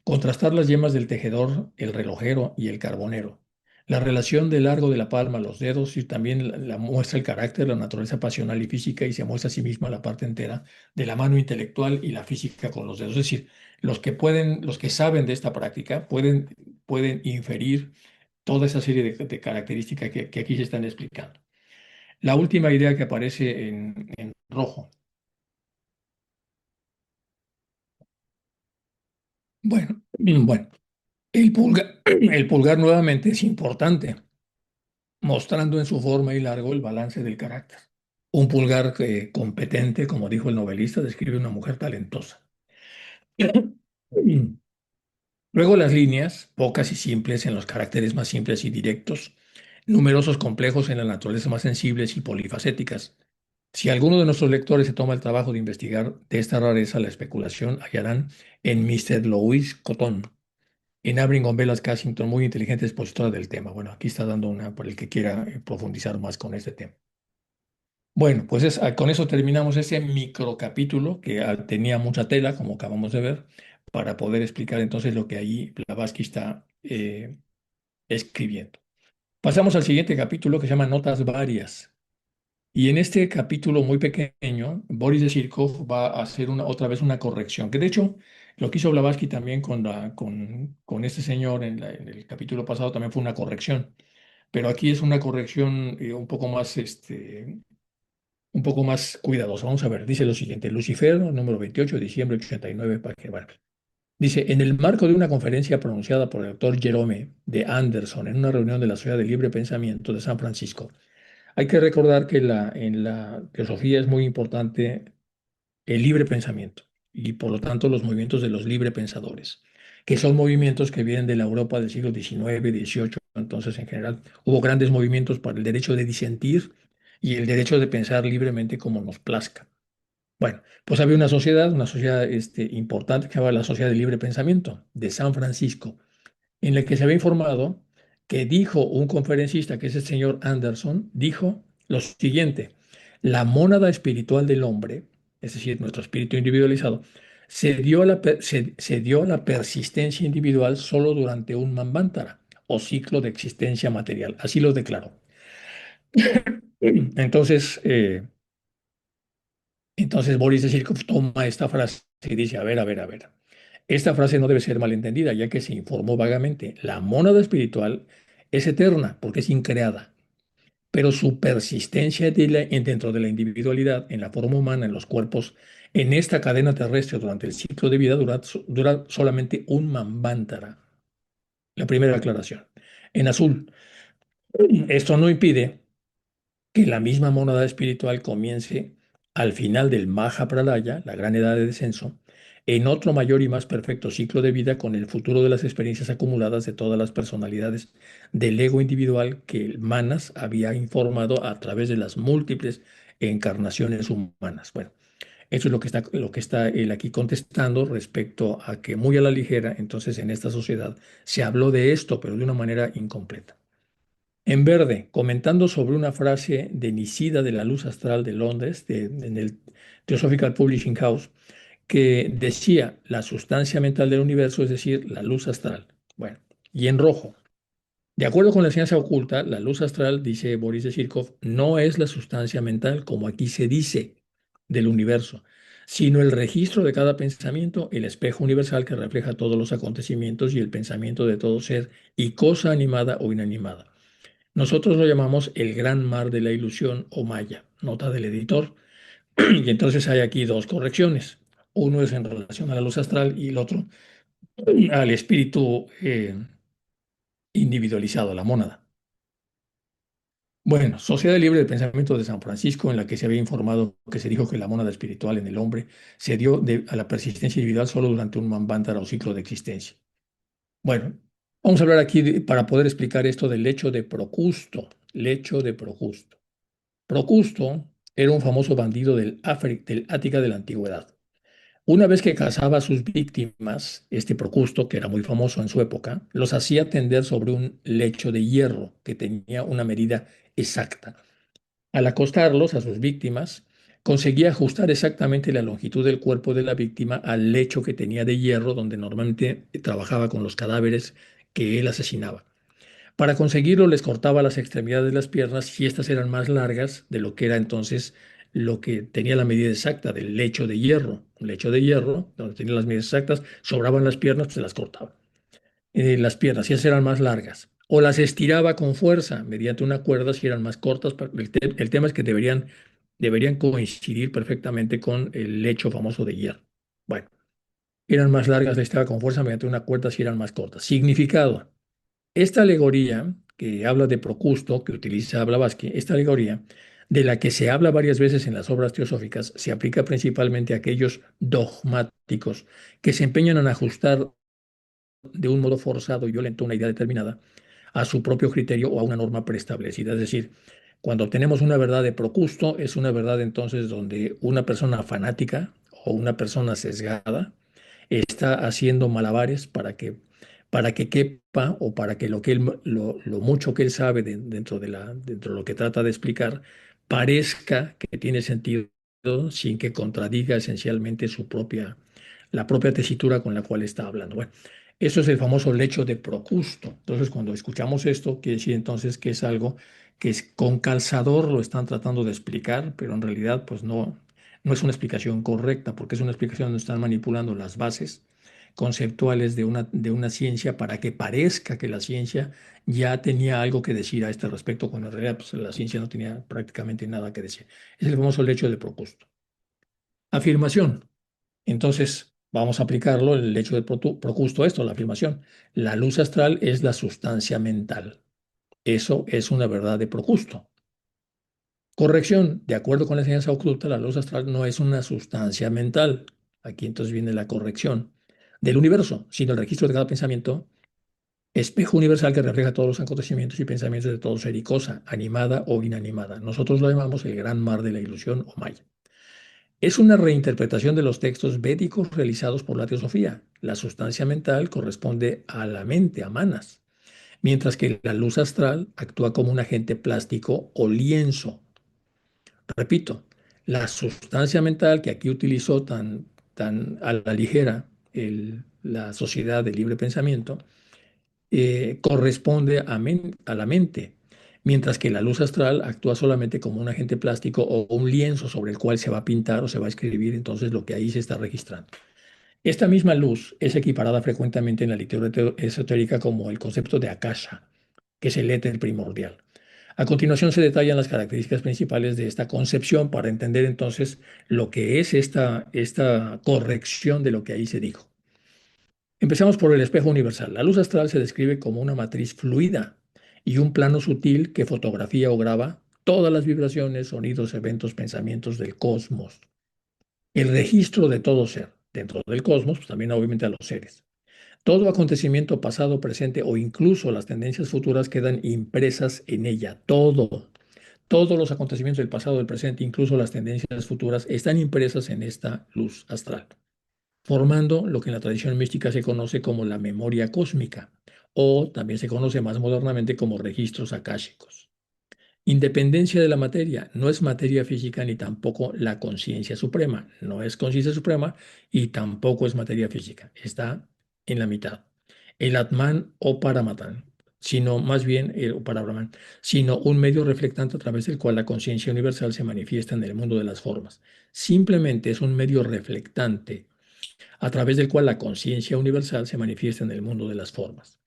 Contrastar las yemas del tejedor, el relojero y el carbonero. La relación del largo de la palma a los dedos y también la muestra el carácter, la naturaleza pasional y física y se muestra a sí misma la parte entera de la mano intelectual y la física con los dedos. Es decir, los que saben de esta práctica pueden inferir toda esa serie de características que aquí se están explicando. La última idea que aparece en rojo. Bueno, bueno, el pulgar nuevamente es importante mostrando en su forma y largo el balance del carácter. Un pulgar competente, como dijo el novelista, describe una mujer talentosa. Luego las líneas, pocas y simples en los caracteres más simples y directos, numerosos complejos en las naturalezas más sensibles y polifacéticas. Si alguno de nuestros lectores se toma el trabajo de investigar de esta rareza la especulación, hallarán en Mr. Louis Cotton, en Abring Velas Cassington, muy inteligente expositora del tema. Bueno, aquí está dando una por el que quiera profundizar más con este tema. Bueno, pues con eso terminamos ese microcapítulo que tenía mucha tela, como acabamos de ver, para poder explicar entonces lo que ahí Blavatsky está escribiendo. Pasamos al siguiente capítulo que se llama Notas Varias. Y en este capítulo muy pequeño, Boris de Sirkov va a hacer otra vez una corrección, que de hecho lo que hizo Blavatsky también con este señor en el capítulo pasado también fue una corrección, pero aquí es una corrección un poco más cuidadosa. Vamos a ver, dice lo siguiente, Lucifer, número 28, diciembre 89, para que, bueno, dice, en el marco de una conferencia pronunciada por el doctor Jerome de Anderson en una reunión de la Sociedad de Libre Pensamiento de San Francisco, hay que recordar que en la teosofía es muy importante el libre pensamiento y por lo tanto los movimientos de los libre pensadores, que son movimientos que vienen de la Europa del siglo XIX, XVIII. Entonces, en general, hubo grandes movimientos para el derecho de disentir y el derecho de pensar libremente como nos plazca. Bueno, pues había una sociedad importante que se llama la Sociedad de Libre Pensamiento de San Francisco, en la que se había informado que dijo un conferencista, que es el señor Anderson, dijo lo siguiente: la mónada espiritual del hombre, es decir, nuestro espíritu individualizado, se dio a la persistencia individual solo durante un manvantara o ciclo de existencia material. Así lo declaró. Entonces, Boris de Sirkov toma esta frase y dice, a ver, a ver, a ver. Esta frase no debe ser malentendida, ya que se informó vagamente. La mónada espiritual es eterna porque es increada, pero su persistencia dentro de la individualidad, en la forma humana, en los cuerpos, en esta cadena terrestre durante el ciclo de vida dura solamente un manvántara. La primera aclaración. En azul, esto no impide que la misma mónada espiritual comience al final del Maha Pralaya, la gran edad de descenso, en otro mayor y más perfecto ciclo de vida con el futuro de las experiencias acumuladas de todas las personalidades del ego individual que Manas había informado a través de las múltiples encarnaciones humanas. Bueno, eso es lo que está él aquí contestando respecto a que muy a la ligera, entonces en esta sociedad se habló de esto, pero de una manera incompleta. En verde, comentando sobre una frase de Nisida de la Luz Astral de Londres, en el Theosophical Publishing House, que decía la sustancia mental del universo, es decir, la luz astral. Bueno, y en rojo, de acuerdo con la ciencia oculta, la luz astral, dice Boris de Zirkov, no es la sustancia mental como aquí se dice del universo, sino el registro de cada pensamiento, el espejo universal que refleja todos los acontecimientos y el pensamiento de todo ser y cosa animada o inanimada. Nosotros lo llamamos el gran mar de la ilusión o maya, nota del editor. Y entonces hay aquí dos correcciones. Uno es en relación a la luz astral y el otro al espíritu individualizado, la mónada. Bueno, Sociedad Libre de Pensamiento de San Francisco, en la que se había informado que se dijo que la mónada espiritual en el hombre se dio a la persistencia individual solo durante un manvantara o ciclo de existencia. Bueno, vamos a hablar aquí para poder explicar esto del lecho de Procusto. Lecho de Procusto. Procusto era un famoso bandido del Ática de la antigüedad. Una vez que cazaba a sus víctimas, este Procusto, que era muy famoso en su época, los hacía tender sobre un lecho de hierro que tenía una medida exacta. Al acostarlos a sus víctimas, conseguía ajustar exactamente la longitud del cuerpo de la víctima al lecho que tenía de hierro donde normalmente trabajaba con los cadáveres que él asesinaba. Para conseguirlo les cortaba las extremidades de las piernas si estas eran más largas de lo que era entonces lo que tenía la medida exacta del lecho de hierro. Un lecho de hierro, donde tenía las medidas exactas, sobraban las piernas, pues se las cortaba. Las piernas, si esas eran más largas. O las estiraba con fuerza mediante una cuerda si eran más cortas. El tema es que deberían coincidir perfectamente con el lecho famoso de hierro. Bueno, eran más largas, las estiraba con fuerza mediante una cuerda si eran más cortas. Significado. Esta alegoría que habla de Procusto, que utiliza Blavatsky, esta alegoría, de la que se habla varias veces en las obras teosóficas, se aplica principalmente a aquellos dogmáticos que se empeñan en ajustar de un modo forzado y violento una idea determinada a su propio criterio o a una norma preestablecida. Es decir, cuando tenemos una verdad de Procusto, es una verdad entonces donde una persona fanática o una persona sesgada está haciendo malabares para que quepa o para que lo mucho que él sabe dentro de lo que trata de explicar parezca que tiene sentido sin que contradiga esencialmente la propia tesitura con la cual está hablando. Bueno, eso es el famoso lecho de Procusto. Entonces, cuando escuchamos esto, quiere decir entonces que es algo que es con calzador lo están tratando de explicar, pero en realidad pues no es una explicación correcta, porque es una explicación donde están manipulando las bases conceptuales de una ciencia para que parezca que la ciencia ya tenía algo que decir a este respecto, cuando en realidad pues, la ciencia no tenía prácticamente nada que decir. Es el famoso lecho de Procusto. Afirmación. Entonces, vamos a aplicarlo, el hecho de Procusto, esto, la afirmación. La luz astral es la sustancia mental. Eso es una verdad de Procusto. Corrección. De acuerdo con la enseñanza oculta, la luz astral no es una sustancia mental. Aquí entonces viene la corrección del universo, sino el registro de cada pensamiento, espejo universal que refleja todos los acontecimientos y pensamientos de todo ser y cosa, animada o inanimada. Nosotros lo llamamos el gran mar de la ilusión o maya. Es una reinterpretación de los textos védicos realizados por la teosofía. La sustancia mental corresponde a la mente, a manas, mientras que la luz astral actúa como un agente plástico o lienzo. Repito, la sustancia mental que aquí utilizó tan a la ligera la sociedad de libre pensamiento corresponde a la mente, mientras que la luz astral actúa solamente como un agente plástico o un lienzo sobre el cual se va a pintar o se va a escribir entonces lo que ahí se está registrando. Esta misma luz es equiparada frecuentemente en la literatura esotérica como el concepto de akasha, que es el éter primordial. A continuación se detallan las características principales de esta concepción para entender entonces lo que es esta corrección de lo que ahí se dijo. Empezamos por el espejo universal. La luz astral se describe como una matriz fluida y un plano sutil que fotografía o graba todas las vibraciones, sonidos, eventos, pensamientos del cosmos. El registro de todo ser. dentro del cosmos, pues también obviamente a los seres. Todo acontecimiento pasado, presente o incluso las tendencias futuras quedan impresas en ella. Todos los acontecimientos del pasado, del presente, incluso las tendencias futuras, están impresas en esta luz astral, formando lo que en la tradición mística se conoce como la memoria cósmica, o también se conoce más modernamente como registros akáshicos. Independencia de la materia, no es materia física ni tampoco la conciencia suprema, no es conciencia suprema y tampoco es materia física, está en la mitad. El Atman o Paramatman, sino más bien o Parabrahman, sino un medio reflectante a través del cual la conciencia universal se manifiesta en el mundo de las formas. Simplemente es un medio reflectante a través del cual la conciencia universal se manifiesta en el mundo de las formas.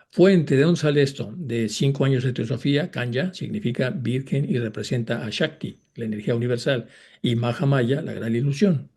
Fuente, ¿de dónde sale esto? De 5 años de teosofía, Kanya significa virgen y representa a Shakti, la energía universal, y Mahamaya, la gran ilusión.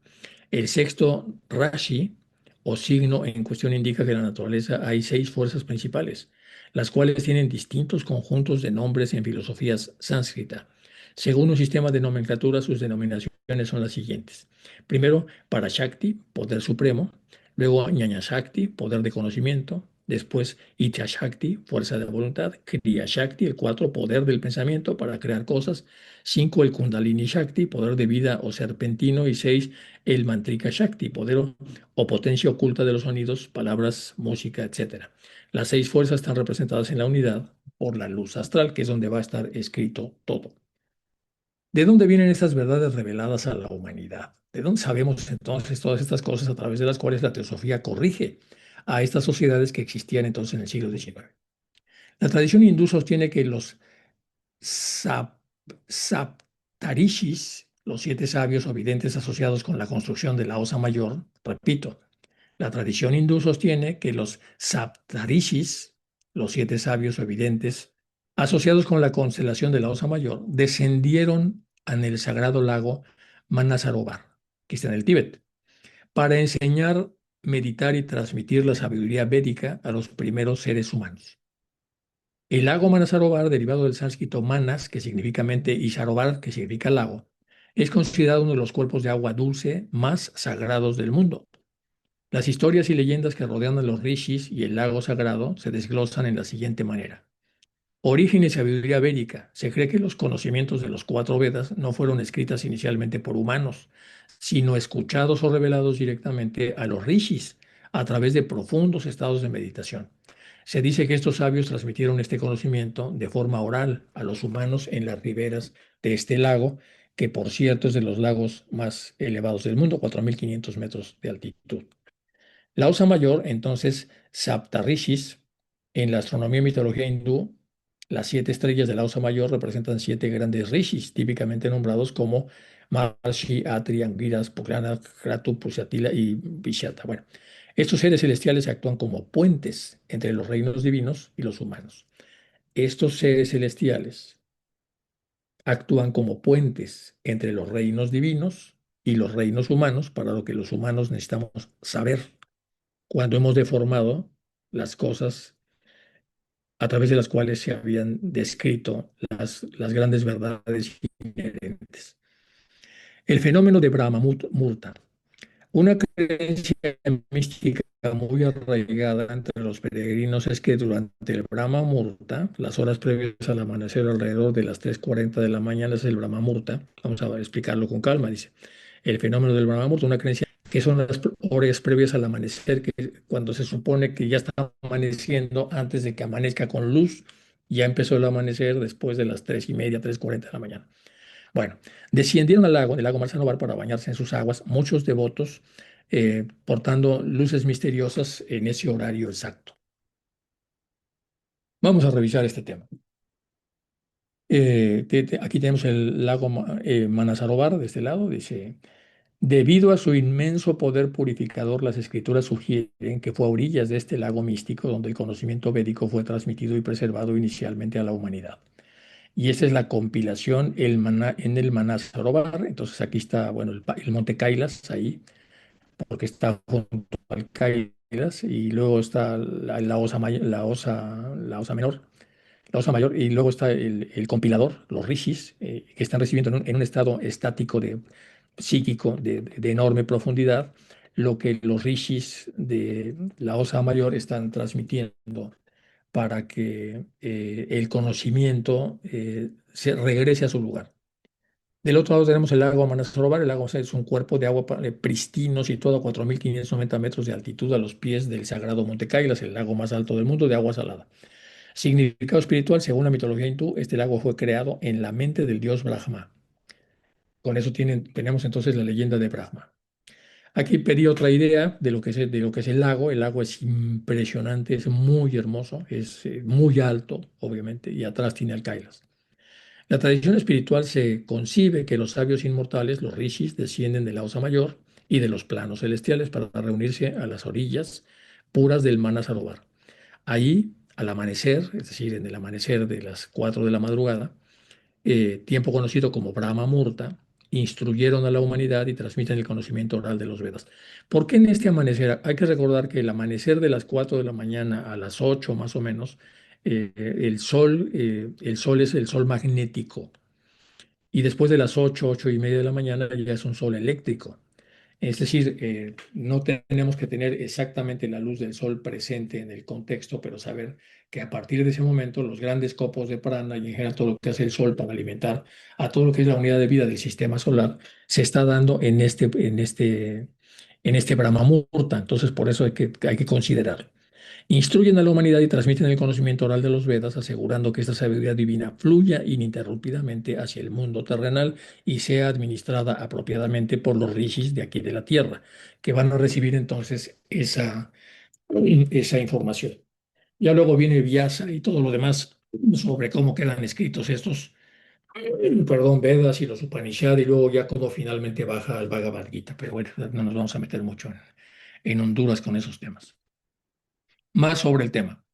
El sexto Rashi o signo en cuestión indica que en la naturaleza hay 6 fuerzas principales, las cuales tienen distintos conjuntos de nombres en filosofías sánscrita. Según un sistema de nomenclatura, sus denominaciones son las siguientes. Primero, Parashakti, poder supremo. Luego, Ñaña Shakti, poder de conocimiento. Después, Itya Shakti, fuerza de voluntad. Kriya Shakti, el 4, poder del pensamiento para crear cosas. 5, el Kundalini Shakti, poder de vida o serpentino. Y 6, el Mantrika Shakti, poder o potencia oculta de los sonidos, palabras, música, etcétera. Las 6 fuerzas están representadas en la unidad por la luz astral, que es donde va a estar escrito todo. ¿De dónde vienen estas verdades reveladas a la humanidad? ¿De dónde sabemos entonces todas estas cosas a través de las cuales la teosofía corrige a estas sociedades que existían entonces en el siglo XIX? La tradición hindú sostiene que los sap- saptarishis, los 7 sabios o videntes asociados con la construcción de la Osa Mayor, repito, la tradición hindú sostiene que los saptarishis, los 7 sabios o evidentes asociados con la constelación de la Osa Mayor, descendieron en el sagrado lago Manasarovar, que está en el Tíbet, para enseñar, meditar y transmitir la sabiduría védica a los primeros seres humanos. El lago Manasarovar, derivado del sánscrito manas, que significa mente, y sarovar, que significa lago, es considerado uno de los cuerpos de agua dulce más sagrados del mundo. Las historias y leyendas que rodean a los rishis y el lago sagrado se desglosan en la siguiente manera. Origen y sabiduría védica. Se cree que los conocimientos de los 4 Vedas no fueron escritas inicialmente por humanos, sino escuchados o revelados directamente a los rishis a través de profundos estados de meditación. Se dice que estos sabios transmitieron este conocimiento de forma oral a los humanos en las riberas de este lago, que por cierto es de los lagos más elevados del mundo, 4.500 metros de altitud. La Osa Mayor, entonces, Saptarishis, en la astronomía y mitología hindú, las 7 estrellas de la Osa Mayor representan 7 grandes rishis, típicamente nombrados como Maharshi, Atri, Angiras, Purana, Kratu, Pusyatila y Vishata. Bueno, estos seres celestiales actúan como puentes entre los reinos divinos y los humanos. Estos seres celestiales actúan como puentes entre los reinos divinos y los reinos humanos, para lo que los humanos necesitamos saber cuando hemos deformado las cosas a través de las cuales se habían descrito las grandes verdades inherentes. El fenómeno de Brahma Murta, una creencia mística muy arraigada entre los peregrinos, es que durante el Brahma Murta, las horas previas al amanecer alrededor de las 3:40 de la mañana, es el Brahma Murta. Vamos a explicarlo con calma, dice. El fenómeno del Brahma Murta, una creencia que son las horas previas al amanecer, que cuando se supone que ya está amaneciendo antes de que amanezca con luz, ya empezó el amanecer después de las 3:30, 3:40 de la mañana. Bueno, descendieron al lago, el lago Marzanobar, para bañarse en sus aguas, muchos devotos portando luces misteriosas en ese horario exacto. Vamos a revisar este tema. Aquí tenemos el lago Manasarovar de este lado, dice. Debido a su inmenso poder purificador, las escrituras sugieren que fue a orillas de este lago místico donde el conocimiento védico fue transmitido y preservado inicialmente a la humanidad. Y esta es la compilación en el Manasarovar. Entonces aquí está, bueno, el monte Kailas ahí, porque está junto al Kailas, y luego está la osa, la osa menor, la osa mayor, y luego está el compilador, los rishis, que están recibiendo en un estado estático psíquico de enorme profundidad lo que los rishis de la Osa Mayor están transmitiendo para que el conocimiento se regrese a su lugar. Del otro lado tenemos el lago Manasrovar. El lago es un cuerpo de agua pristino situado a 4.590 metros de altitud a los pies del sagrado Monte Kailas, el lago más alto del mundo de agua salada. Significado espiritual, según la mitología hindú, este lago fue creado en la mente del dios Brahma. Con eso tenemos entonces la leyenda de Brahma. Aquí pedí otra idea de lo que es el lago. El lago es impresionante, es muy hermoso, es muy alto, obviamente, y atrás tiene el Kailas. La tradición espiritual se concibe que los sabios inmortales, los rishis, descienden de la Osa Mayor y de los planos celestiales para reunirse a las orillas puras del Manasarovar. Ahí, al amanecer, es decir, en el amanecer de las 4 de la madrugada, tiempo conocido como Brahma Murta, instruyeron a la humanidad y transmiten el conocimiento oral de los Vedas. ¿Por qué en este amanecer? Hay que recordar que el amanecer de las 4 de la mañana a las 8 más o menos, el sol es el sol magnético y después de las 8, 8:30 de la mañana ya es un sol eléctrico. Es decir, no tenemos que tener exactamente la luz del sol presente en el contexto, pero saber que a partir de ese momento los grandes copos de prana y en general todo lo que hace el sol para alimentar a todo lo que es la unidad de vida del sistema solar se está dando en este Brahma Muhurta. Entonces, por eso hay que considerarlo. Instruyen a la humanidad y transmiten el conocimiento oral de los Vedas, asegurando que esta sabiduría divina fluya ininterrumpidamente hacia el mundo terrenal y sea administrada apropiadamente por los rishis de aquí de la tierra, que van a recibir entonces esa información. Ya luego viene Vyasa y todo lo demás sobre cómo quedan escritos estos, perdón, Vedas y los Upanishad, y luego ya cómo finalmente baja al Bhagavad Gita. Pero bueno, no nos vamos a meter mucho en Honduras con esos temas. Más sobre el tema.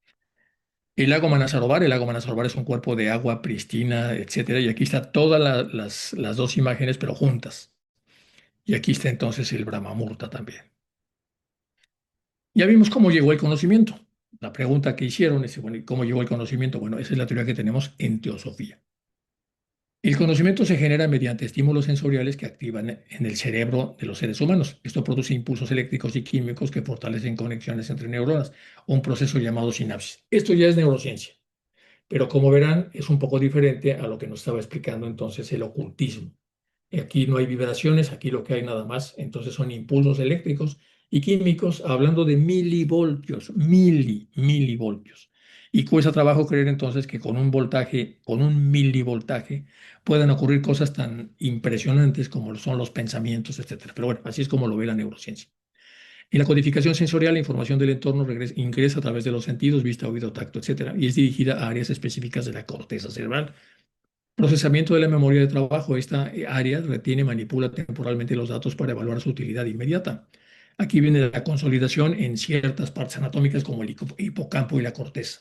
El lago Manasarovar es un cuerpo de agua pristina, etcétera, y aquí está todas las dos imágenes, pero juntas. Y aquí está entonces el Brahmamurta también. Ya vimos cómo llegó el conocimiento. La pregunta que hicieron es, bueno, ¿y cómo llegó el conocimiento? Bueno, esa es la teoría que tenemos en teosofía. El conocimiento se genera mediante estímulos sensoriales que activan en el cerebro de los seres humanos. Esto produce impulsos eléctricos y químicos que fortalecen conexiones entre neuronas, un proceso llamado sinapsis. Esto ya es neurociencia. Pero como verán, es un poco diferente a lo que nos estaba explicando entonces el ocultismo. Aquí no hay vibraciones, aquí lo que hay nada más, entonces son impulsos eléctricos y químicos, hablando de milivoltios, milivoltios. Y cuesta trabajo creer entonces que con un voltaje, con un milivoltaje, puedan ocurrir cosas tan impresionantes como son los pensamientos, etcétera. Pero bueno, así es como lo ve la neurociencia. En la codificación sensorial, la información del entorno ingresa a través de los sentidos, vista, oído, tacto, etcétera, y es dirigida a áreas específicas de la corteza cerebral. Procesamiento de la memoria de trabajo. Esta área retiene y manipula temporalmente los datos para evaluar su utilidad inmediata. Aquí viene la consolidación en ciertas partes anatómicas como el hipocampo y la corteza.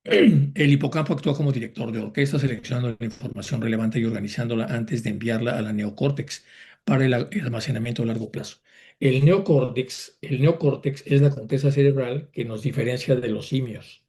El hipocampo actúa como director de orquesta, seleccionando la información relevante y organizándola antes de enviarla a la neocórtex para el almacenamiento a largo plazo. El neocórtex es la corteza cerebral que nos diferencia de los simios,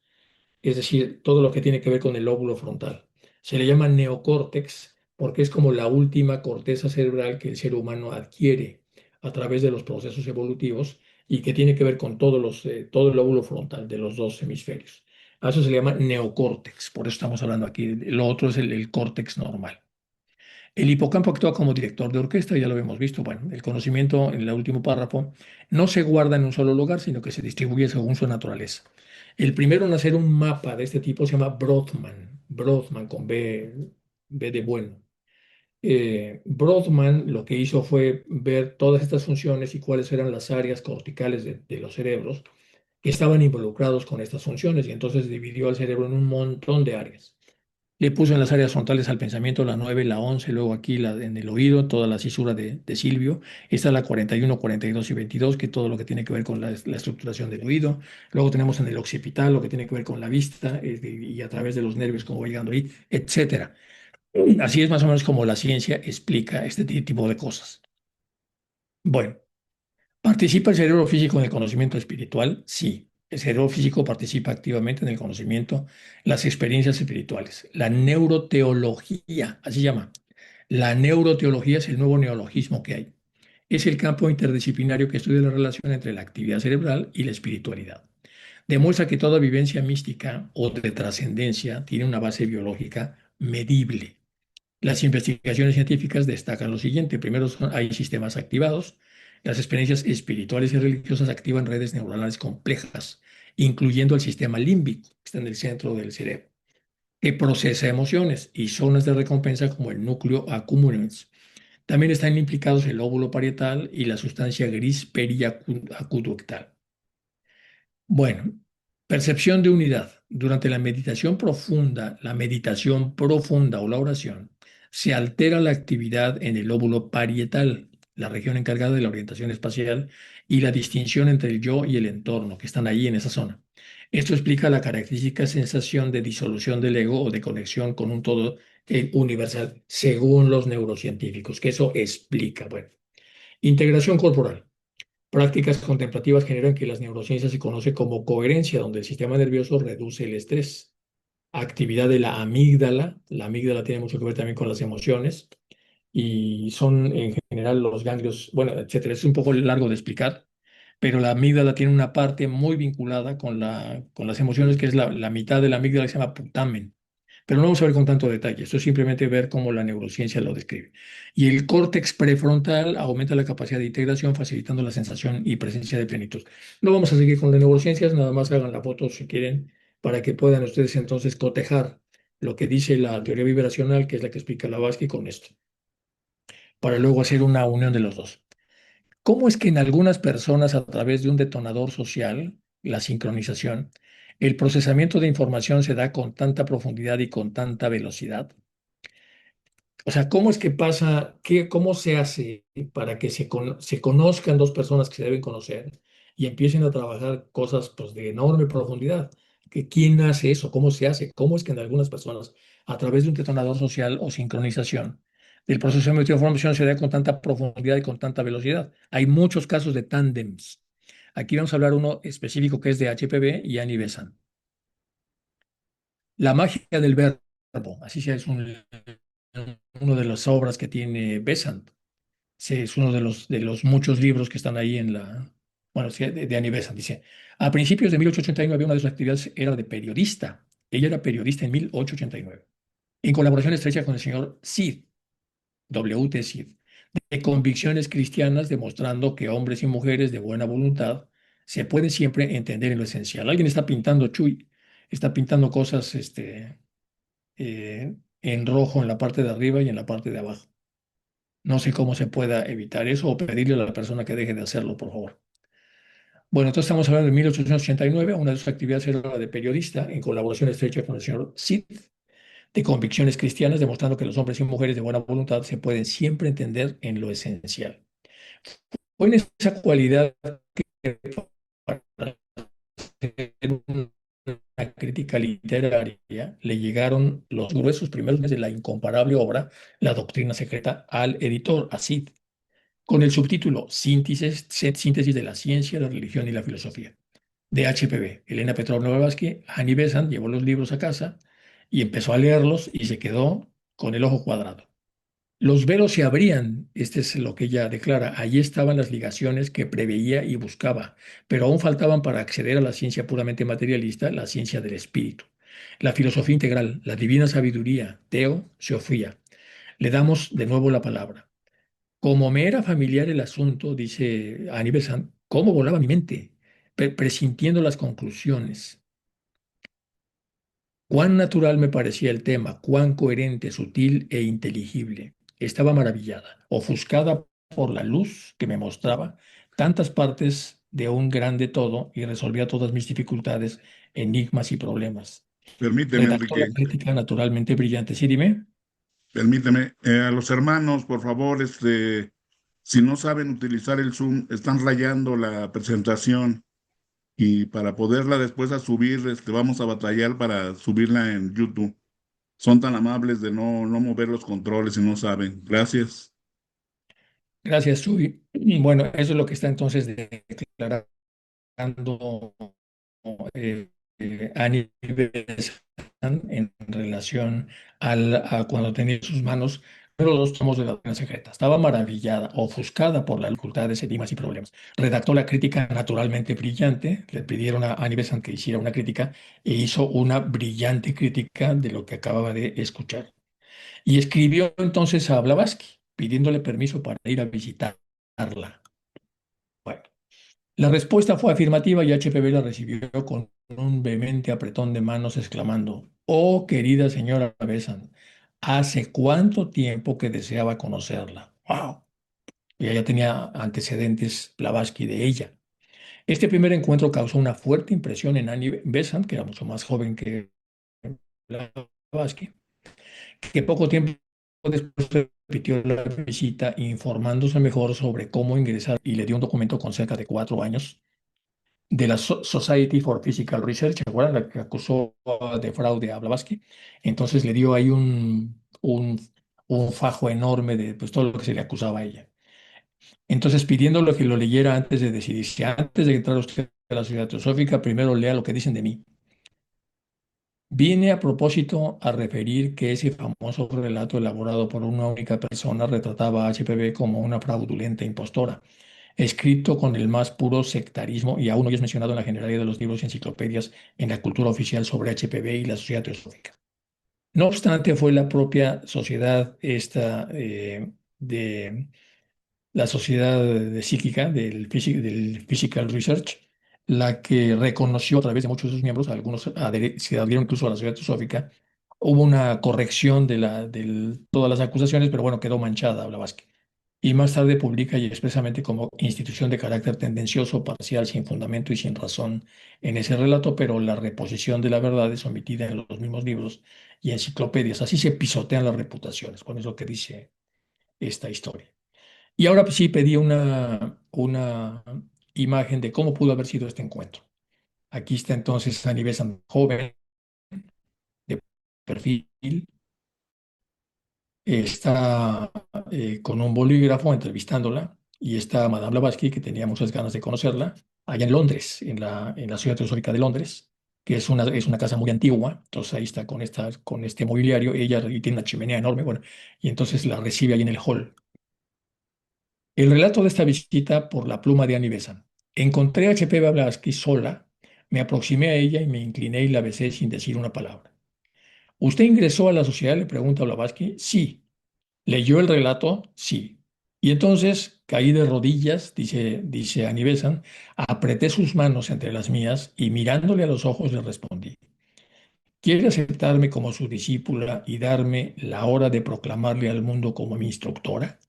es decir, todo lo que tiene que ver con el lóbulo frontal. Se le llama neocórtex porque es como la última corteza cerebral que el ser humano adquiere a través de los procesos evolutivos y que tiene que ver con todo el lóbulo frontal de los dos hemisferios. A eso se le llama neocórtex, por eso estamos hablando aquí. Lo otro es el córtex normal. El hipocampo actúa como director de orquesta, ya lo hemos visto. Bueno, el conocimiento en el último párrafo no se guarda en un solo lugar, sino que se distribuye según su naturaleza. El primero en hacer un mapa de este tipo se llama Brodmann con B de bueno. Brodmann lo que hizo fue ver todas estas funciones y cuáles eran las áreas corticales de los cerebros que estaban involucrados con estas funciones y entonces dividió el cerebro en un montón de áreas. Le puso en las áreas frontales al pensamiento la 9, la 11, luego aquí en el oído, toda la cisura de Silvio. Está la 41, 42 y 22, que todo lo que tiene que ver con la estructuración del oído. Luego tenemos en el occipital lo que tiene que ver con la vista y a través de los nervios, cómo va llegando ahí, etcétera. Así es más o menos como la ciencia explica este tipo de cosas. Bueno. ¿Participa el cerebro físico en el conocimiento espiritual? Sí. El cerebro físico participa activamente en el conocimiento, las experiencias espirituales. La neuroteología, así se llama. La neuroteología es el nuevo neologismo que hay. es el campo interdisciplinario que estudia la relación entre la actividad cerebral y la espiritualidad. Demuestra que toda vivencia mística o de trascendencia tiene una base biológica medible. Las investigaciones científicas destacan lo siguiente. Primero, hay sistemas activados. Las experiencias espirituales y religiosas activan redes neuronales complejas, incluyendo el sistema límbico, que está en el centro del cerebro, que procesa emociones y zonas de recompensa como el núcleo accumbens. También están implicados el lóbulo parietal y la sustancia gris periacueductal. Bueno, percepción de unidad. Durante la meditación profunda o la oración, se altera la actividad en el lóbulo parietal, la región encargada de la orientación espacial y la distinción entre el yo y el entorno, que están ahí en esa zona. Esto explica la característica sensación de disolución del ego o de conexión con un todo universal, según los neurocientíficos, que eso explica. Bueno, integración corporal. Prácticas contemplativas generan que las neurociencias se conoce como coherencia, donde el sistema nervioso reduce el estrés. Actividad de la amígdala. La amígdala tiene mucho que ver también con las emociones y son en general los ganglios, bueno, etcétera. Es un poco largo de explicar, pero la amígdala tiene una parte muy vinculada con las emociones, que es la mitad de la amígdala que se llama putamen. Pero no vamos a ver con tanto detalle, esto es simplemente ver cómo la neurociencia lo describe. Y el córtex prefrontal aumenta la capacidad de integración, facilitando la sensación y presencia de plenitud. No vamos a seguir con las neurociencias, nada más hagan la foto si quieren, para que puedan ustedes entonces cotejar lo que dice la teoría vibracional, que es la que explica Blavatsky, con esto, para luego hacer una unión de los dos. ¿Cómo es que en algunas personas, a través de un detonador social, la sincronización, el procesamiento de información se da con tanta profundidad y con tanta velocidad? O sea, ¿cómo es que pasa? ¿Cómo se hace para que se conozcan dos personas que se deben conocer y empiecen a trabajar cosas pues, de enorme profundidad? ¿Quién hace eso? ¿Cómo se hace? ¿Cómo es que en algunas personas, a través de un detonador social o sincronización, el procesamiento de información se da con tanta profundidad y con tanta velocidad? Hay muchos casos de tándems. Aquí vamos a hablar uno específico que es de HPV y Annie Besant. La magia del verbo, así sea, es uno de las obras que tiene Besant. Sí, es uno de los muchos libros que están ahí en bueno, sí, de Annie Besant. Dice, a principios de 1889 una de sus actividades era de periodista. Ella era periodista en 1889, en colaboración estrecha con el señor Sid, W.T. Sid, de convicciones cristianas, demostrando que hombres y mujeres de buena voluntad se pueden siempre entender en lo esencial. Alguien está pintando, Chuy, está pintando cosas en rojo en la parte de arriba y en la parte de abajo. No sé cómo se pueda evitar eso o pedirle a la persona que deje de hacerlo, por favor. Bueno, entonces estamos hablando de 1889. Una de sus actividades era la de periodista, en colaboración estrecha con el señor Sid, de convicciones cristianas, demostrando que los hombres y mujeres de buena voluntad se pueden siempre entender en lo esencial. Fue en esa cualidad que, para hacer una crítica literaria, le llegaron los gruesos primeros meses de la incomparable obra La doctrina secreta al editor, a Sid, con el subtítulo Síntesis de la ciencia, la religión y la filosofía, de HPV. Elena Petrovna Blavatsky, Annie Besant llevó los libros a casa y empezó a leerlos y se quedó con el ojo cuadrado. Los velos se abrían, este es lo que ella declara, allí estaban las ligaciones que preveía y buscaba, pero aún faltaban para acceder a la ciencia puramente materialista, la ciencia del espíritu, la filosofía integral, la divina sabiduría, Teo, Sofía. Le damos de nuevo la palabra. Como me era familiar el asunto, dice Aníbal Besant, cómo volaba mi mente, presintiendo las conclusiones. Cuán natural me parecía el tema, cuán coherente, sutil e inteligible. Estaba maravillada, ofuscada por la luz que me mostraba tantas partes de un grande todo y resolvía todas mis dificultades, enigmas y problemas. Permíteme, Redactó la Enrique, crítica naturalmente brillante. Sí, dime. permíteme. A los hermanos, por favor, si no saben utilizar el Zoom, están rayando la presentación y para poderla después a subir, vamos a batallar para subirla en YouTube. Son tan amables de no mover los controles si no saben. Gracias. Gracias, Subi. Bueno, eso es lo que está entonces declarando Annie Besant en relación a cuando tenía en sus manos dos tomos de la Doctrina Secreta. Estaba maravillada, ofuscada por las dificultades, enigmas y problemas. Redactó la crítica naturalmente brillante. Le pidieron a Annie Besant que hiciera una crítica e hizo una brillante crítica de lo que acababa de escuchar. Y escribió entonces a Blavatsky pidiéndole permiso para ir a visitarla. Bueno, la respuesta fue afirmativa y HPV la recibió con un vehemente apretón de manos, exclamando: "Oh, querida señora Besant, ¿hace cuánto tiempo que deseaba conocerla?". ¡Wow! Y ella tenía antecedentes Blavatsky de ella. Este primer encuentro causó una fuerte impresión en Annie Besant, que era mucho más joven que Blavatsky, que poco tiempo después repitió la visita informándose mejor sobre cómo ingresar y le dio un documento con cerca de 4 años de la Society for Physical Research. ¿Se acuerdan? La que acusó de fraude a Blavatsky. Entonces le dio ahí un fajo enorme de pues, todo lo que se le acusaba a ella. Entonces pidiéndole que lo leyera antes de decidir si antes de entrar usted a la Sociedad Teosófica, primero lea lo que dicen de mí. Vine a propósito a referir que ese famoso relato elaborado por una única persona retrataba a HPV como una fraudulenta impostora, escrito con el más puro sectarismo y aún hoy es mencionado en la generalidad de los libros y enciclopedias en la cultura oficial sobre HPV y la sociedad teosófica. No obstante, fue la propia sociedad esta de la sociedad de psíquica del Physical Research, la que reconoció a través de muchos de sus miembros, algunos se adhirieron incluso a la sociedad teosófica. Hubo una corrección de todas las acusaciones, pero bueno, quedó manchada Blavatsky. Y más tarde publica y expresamente como institución de carácter tendencioso, parcial, sin fundamento y sin razón en ese relato, pero la reposición de la verdad es omitida en los mismos libros y enciclopedias. Así se pisotean las reputaciones, con eso que dice esta historia. Y ahora pues, sí pedí una imagen de cómo pudo haber sido este encuentro. Aquí está entonces Annie Besant, joven, de perfil, está con un bolígrafo entrevistándola y está Madame Blavatsky, que tenía muchas ganas de conocerla, allá en Londres, en la ciudad teosófica de Londres, que es una casa muy antigua. Entonces ahí está con este mobiliario, ella y tiene una chimenea enorme, bueno, y entonces la recibe ahí en el hall. El relato de esta visita por la pluma de Annie Besant. Encontré a H.P. Blavatsky sola, me aproximé a ella y me incliné y la besé sin decir una palabra. ¿Usted ingresó a la sociedad?, le pregunta Blavatsky. Sí. ¿Leyó el relato? Sí. Y entonces caí de rodillas, dice Annie Besant, apreté sus manos entre las mías y mirándole a los ojos le respondí: ¿Quiere aceptarme como su discípula y darme la hora de proclamarle al mundo como mi instructora?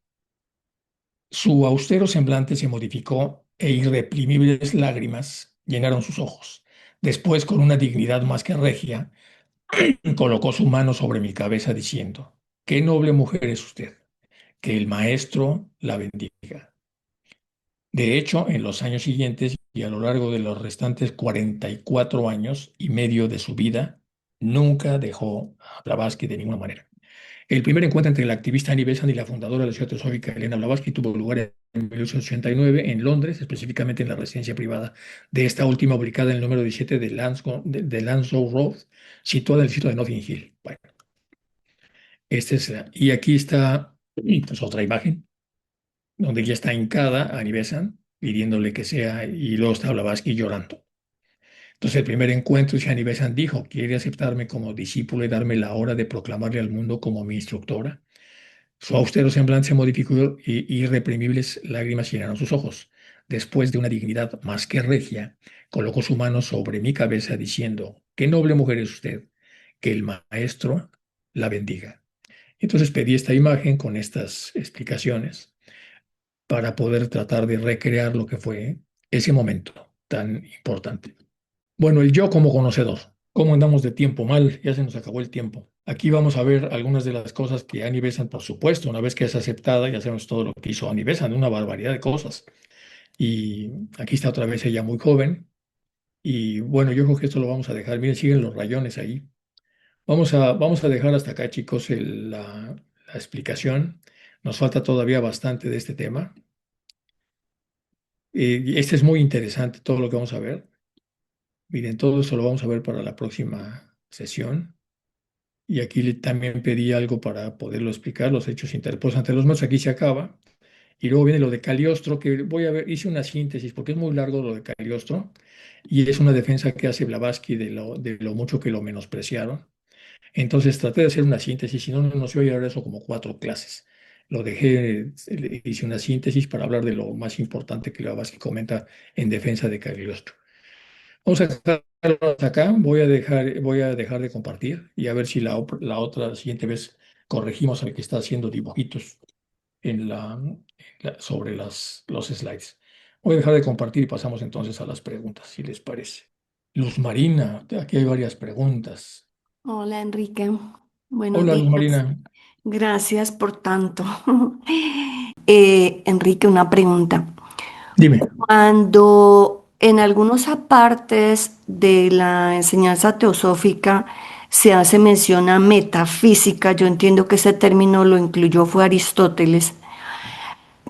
Su austero semblante se modificó e irreprimibles lágrimas llenaron sus ojos. Después, con una dignidad más que regia, colocó su mano sobre mi cabeza diciendo: «Qué noble mujer es usted. Que el maestro la bendiga». De hecho, en los años siguientes y a lo largo de los restantes 44 años y medio de su vida, nunca dejó a Blavatsky de ninguna manera. El primer encuentro entre la activista Annie Besant y la fundadora de la Sociedad Teosófica Elena Blavatsky tuvo lugar en 1889 en Londres, específicamente en la residencia privada de esta última, ubicada en el número 17 de Lansdowne Road, situada en el sitio de Notting Hill. Bueno, y aquí está pues, otra imagen donde ella está hincada, Annie Besant, pidiéndole que sea, y luego está Blavatsky llorando. Entonces, el primer encuentro, Annie Besant dijo: «¿Quiere aceptarme como discípulo y darme la hora de proclamarle al mundo como mi instructora?». Su austero semblante se modificó y irreprimibles lágrimas llenaron sus ojos. Después, de una dignidad más que regia, colocó su mano sobre mi cabeza diciendo: «Qué noble mujer es usted. Que el maestro la bendiga». Entonces pedí esta imagen con estas explicaciones para poder tratar de recrear lo que fue ese momento tan importante. Bueno, el yo como conocedor. ¿Cómo andamos de tiempo? Mal, ya se nos acabó el tiempo. Aquí vamos a ver algunas de las cosas que Annie Besant, por supuesto, una vez que es aceptada, ya sabemos todo lo que hizo Annie Besant, una barbaridad de cosas. Y aquí está otra vez ella muy joven. Y bueno, yo creo que esto lo vamos a dejar. Miren, siguen los rayones ahí. Vamos a dejar hasta acá, chicos, la explicación. Nos falta todavía bastante de este tema. Y este es muy interesante, todo lo que vamos a ver. Miren, todo eso lo vamos a ver para la próxima sesión. y aquí también pedí algo para poderlo explicar, los hechos interpuestos ante los maestros, aquí se acaba. Y luego viene lo de Cagliostro, que voy a ver, hice una síntesis porque es muy largo lo de Cagliostro y es una defensa que hace Blavatsky de lo mucho que lo menospreciaron. Entonces traté de hacer una síntesis, si no, no nos iba a llevar eso como 4 clases. Lo dejé, hice una síntesis para hablar de lo más importante que Blavatsky comenta en defensa de Cagliostro. Vamos a dejarlo hasta acá, voy a dejar de compartir y a ver si la siguiente vez corregimos al que está haciendo dibujitos sobre los slides. Voy a dejar de compartir y pasamos entonces a las preguntas, si les parece. Luz Marina, aquí hay varias preguntas. Hola Enrique, buenos Hola, Luz días. Marina. Gracias por tanto. Enrique, una pregunta. Dime. Cuando en algunos apartes de la enseñanza teosófica se hace mención a metafísica, yo entiendo que ese término lo incluyó fue Aristóteles.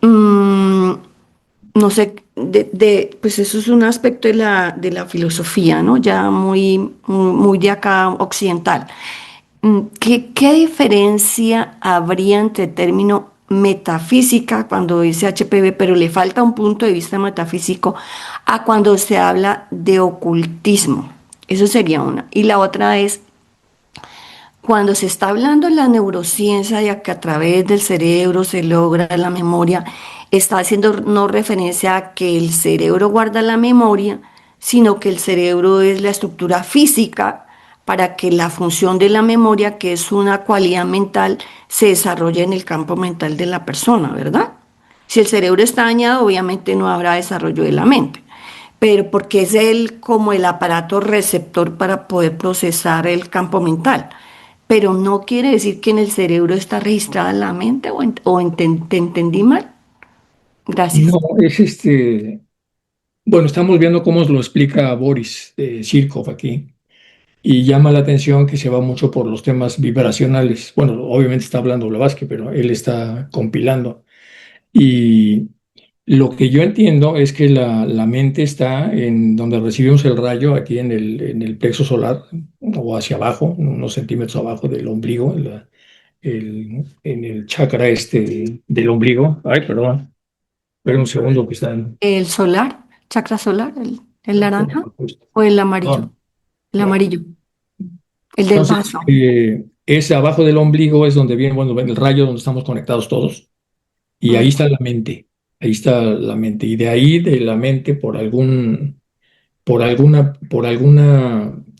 Mm, no sé, pues eso es un aspecto de la filosofía, ¿no? Ya muy de acá occidental. ¿Qué diferencia habría entre término metafísica cuando dice HPV, pero le falta un punto de vista metafísico, a cuando se habla de ocultismo? Eso sería una. Y la otra es, cuando se está hablando de la neurociencia, ya que a través del cerebro se logra la memoria, está haciendo no referencia a que el cerebro guarda la memoria, sino que el cerebro es la estructura física para que la función de la memoria, que es una cualidad mental, se desarrolle en el campo mental de la persona, ¿verdad? Si el cerebro está dañado, obviamente no habrá desarrollo de la mente, pero porque es él como el aparato receptor para poder procesar el campo mental. Pero no quiere decir que en el cerebro está registrada la mente te entendí mal. Gracias. No, es bueno, estamos viendo cómo lo explica Boris Zirkov aquí y llama la atención que se va mucho por los temas vibracionales. Bueno, obviamente está hablando Blavatsky, pero él está compilando. Y lo que yo entiendo es que la mente está en donde recibimos el rayo, aquí en el plexo solar, o hacia abajo, unos centímetros abajo del ombligo, en el chakra del ombligo. Ay, perdón, espera un segundo que están. ¿El solar? ¿Chakra solar? El naranja? ¿O el amarillo? No, El ya. amarillo. El del Entonces, vaso. es abajo del ombligo, es donde viene, bueno, el rayo donde estamos conectados todos, y ahí Mm, está la mente, ahí está la mente, y de ahí de la mente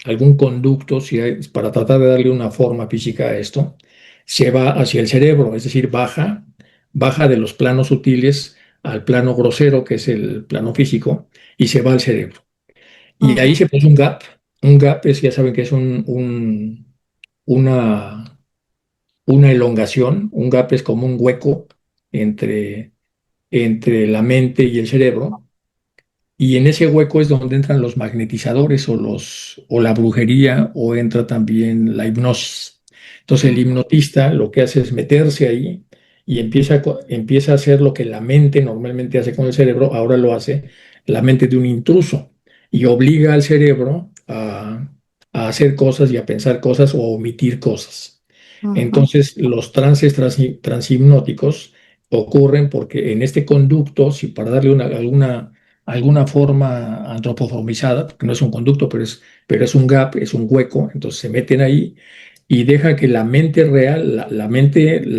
algún conducto, para tratar de darle una forma física a esto, se va hacia el cerebro, es decir, baja de los planos sutiles al plano grosero, que es el plano físico, y se va al cerebro. Y ahí ujú, se produce un gap. Un gap es, ya saben que es una, una elongación. Un gap es como un hueco entre, entre la mente y el cerebro. Y en ese hueco es donde entran los magnetizadores o la brujería, o entra también la hipnosis. Entonces el ujú, hipnotista lo que hace es meterse ahí y empieza a hacer lo que la mente normalmente hace con el cerebro, ahora lo hace la mente de un intruso y obliga al cerebro a hacer cosas y a pensar cosas o a omitir cosas. ujú, Entonces los trances transhipnóticos ocurren porque en este conducto, si para darle alguna forma antropomorfizada, porque no es un conducto, pero es un gap, es un hueco, entonces se meten ahí y deja que la mente real, la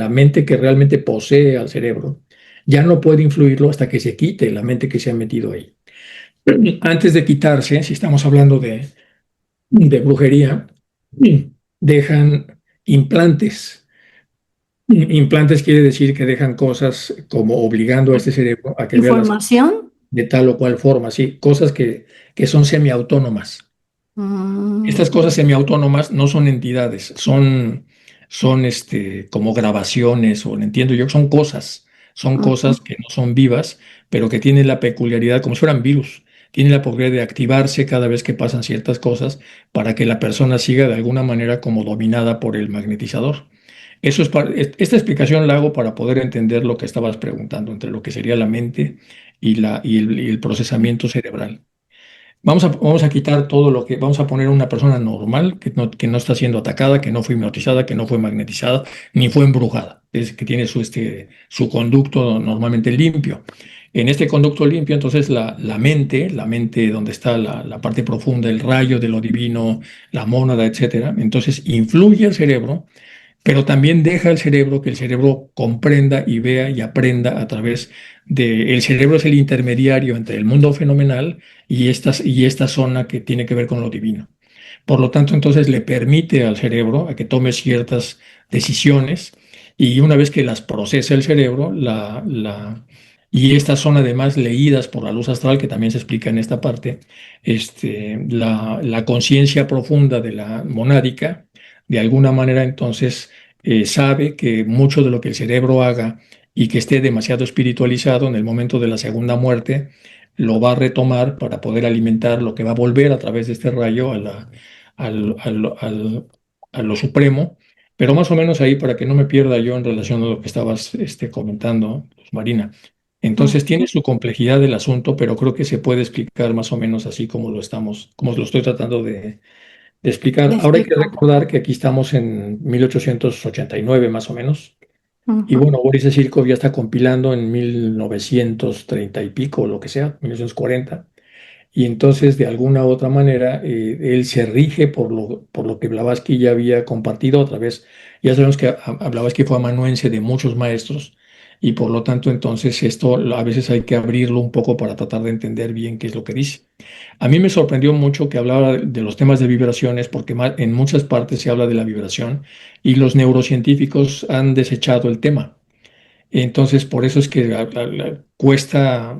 mente que realmente posee al cerebro, ya no puede influirlo hasta que se quite la mente que se ha metido ahí. Antes de quitarse, si estamos hablando de brujería, dejan implantes. Implantes quiere decir que dejan cosas como obligando a este cerebro a que vea las ¿información? de tal o cual forma, sí, cosas que son semiautónomas. Mm, Estas cosas semiautónomas no son entidades, son como grabaciones, o entiendo yo, son ujú, cosas que no son vivas, pero que tienen la peculiaridad, como si fueran virus, tienen la peculiaridad de activarse cada vez que pasan ciertas cosas para que la persona siga de alguna manera como dominada por el magnetizador. Esta explicación la hago para poder entender lo que estabas preguntando entre lo que sería la mente y el procesamiento cerebral. vamos a quitar todo lo que, vamos a poner una persona normal que no está siendo atacada, que no fue hipnotizada, que no fue magnetizada, ni fue embrujada, es que tiene su conducto normalmente limpio. En este conducto limpio, entonces la mente donde está la parte profunda, el rayo de lo divino, la mónada, etcétera, entonces influye al cerebro, pero también deja al cerebro que el cerebro comprenda y vea y aprenda a través de... El cerebro es el intermediario entre el mundo fenomenal y esta zona que tiene que ver con lo divino. Por lo tanto, entonces le permite al cerebro a que tome ciertas decisiones y una vez que las procesa el cerebro, y estas son además leídas por la luz astral, que también se explica en esta parte, la conciencia profunda de la monádica, de alguna manera entonces sabe que mucho de lo que el cerebro haga y que esté demasiado espiritualizado en el momento de la segunda muerte, lo va a retomar para poder alimentar lo que va a volver a través de este rayo al- al- al- a lo supremo, pero más o menos ahí para que no me pierda yo en relación a lo que estabas comentando, Luz Marina. Entonces tiene Ujú. su complejidad el asunto, pero creo que se puede explicar más o menos así como lo estoy tratando de explicar. De Ahora hay que explicar. recordar que aquí estamos en 1889 más o menos. Y Ujú. bueno, Boris Cyrulnik ya está compilando en 1930 y pico, o lo que sea, 1940. Y entonces, de alguna u otra manera, él se rige por lo que Blavatsky ya había compartido a través, ya sabemos que a Blavatsky fue amanuense de muchos maestros, y por lo tanto, entonces, esto a veces hay que abrirlo un poco para tratar de entender bien qué es lo que dice. A mí me sorprendió mucho que hablara de los temas de vibraciones, porque en muchas partes se habla de la vibración, y los neurocientíficos han desechado el tema. Entonces, por eso es que cuesta,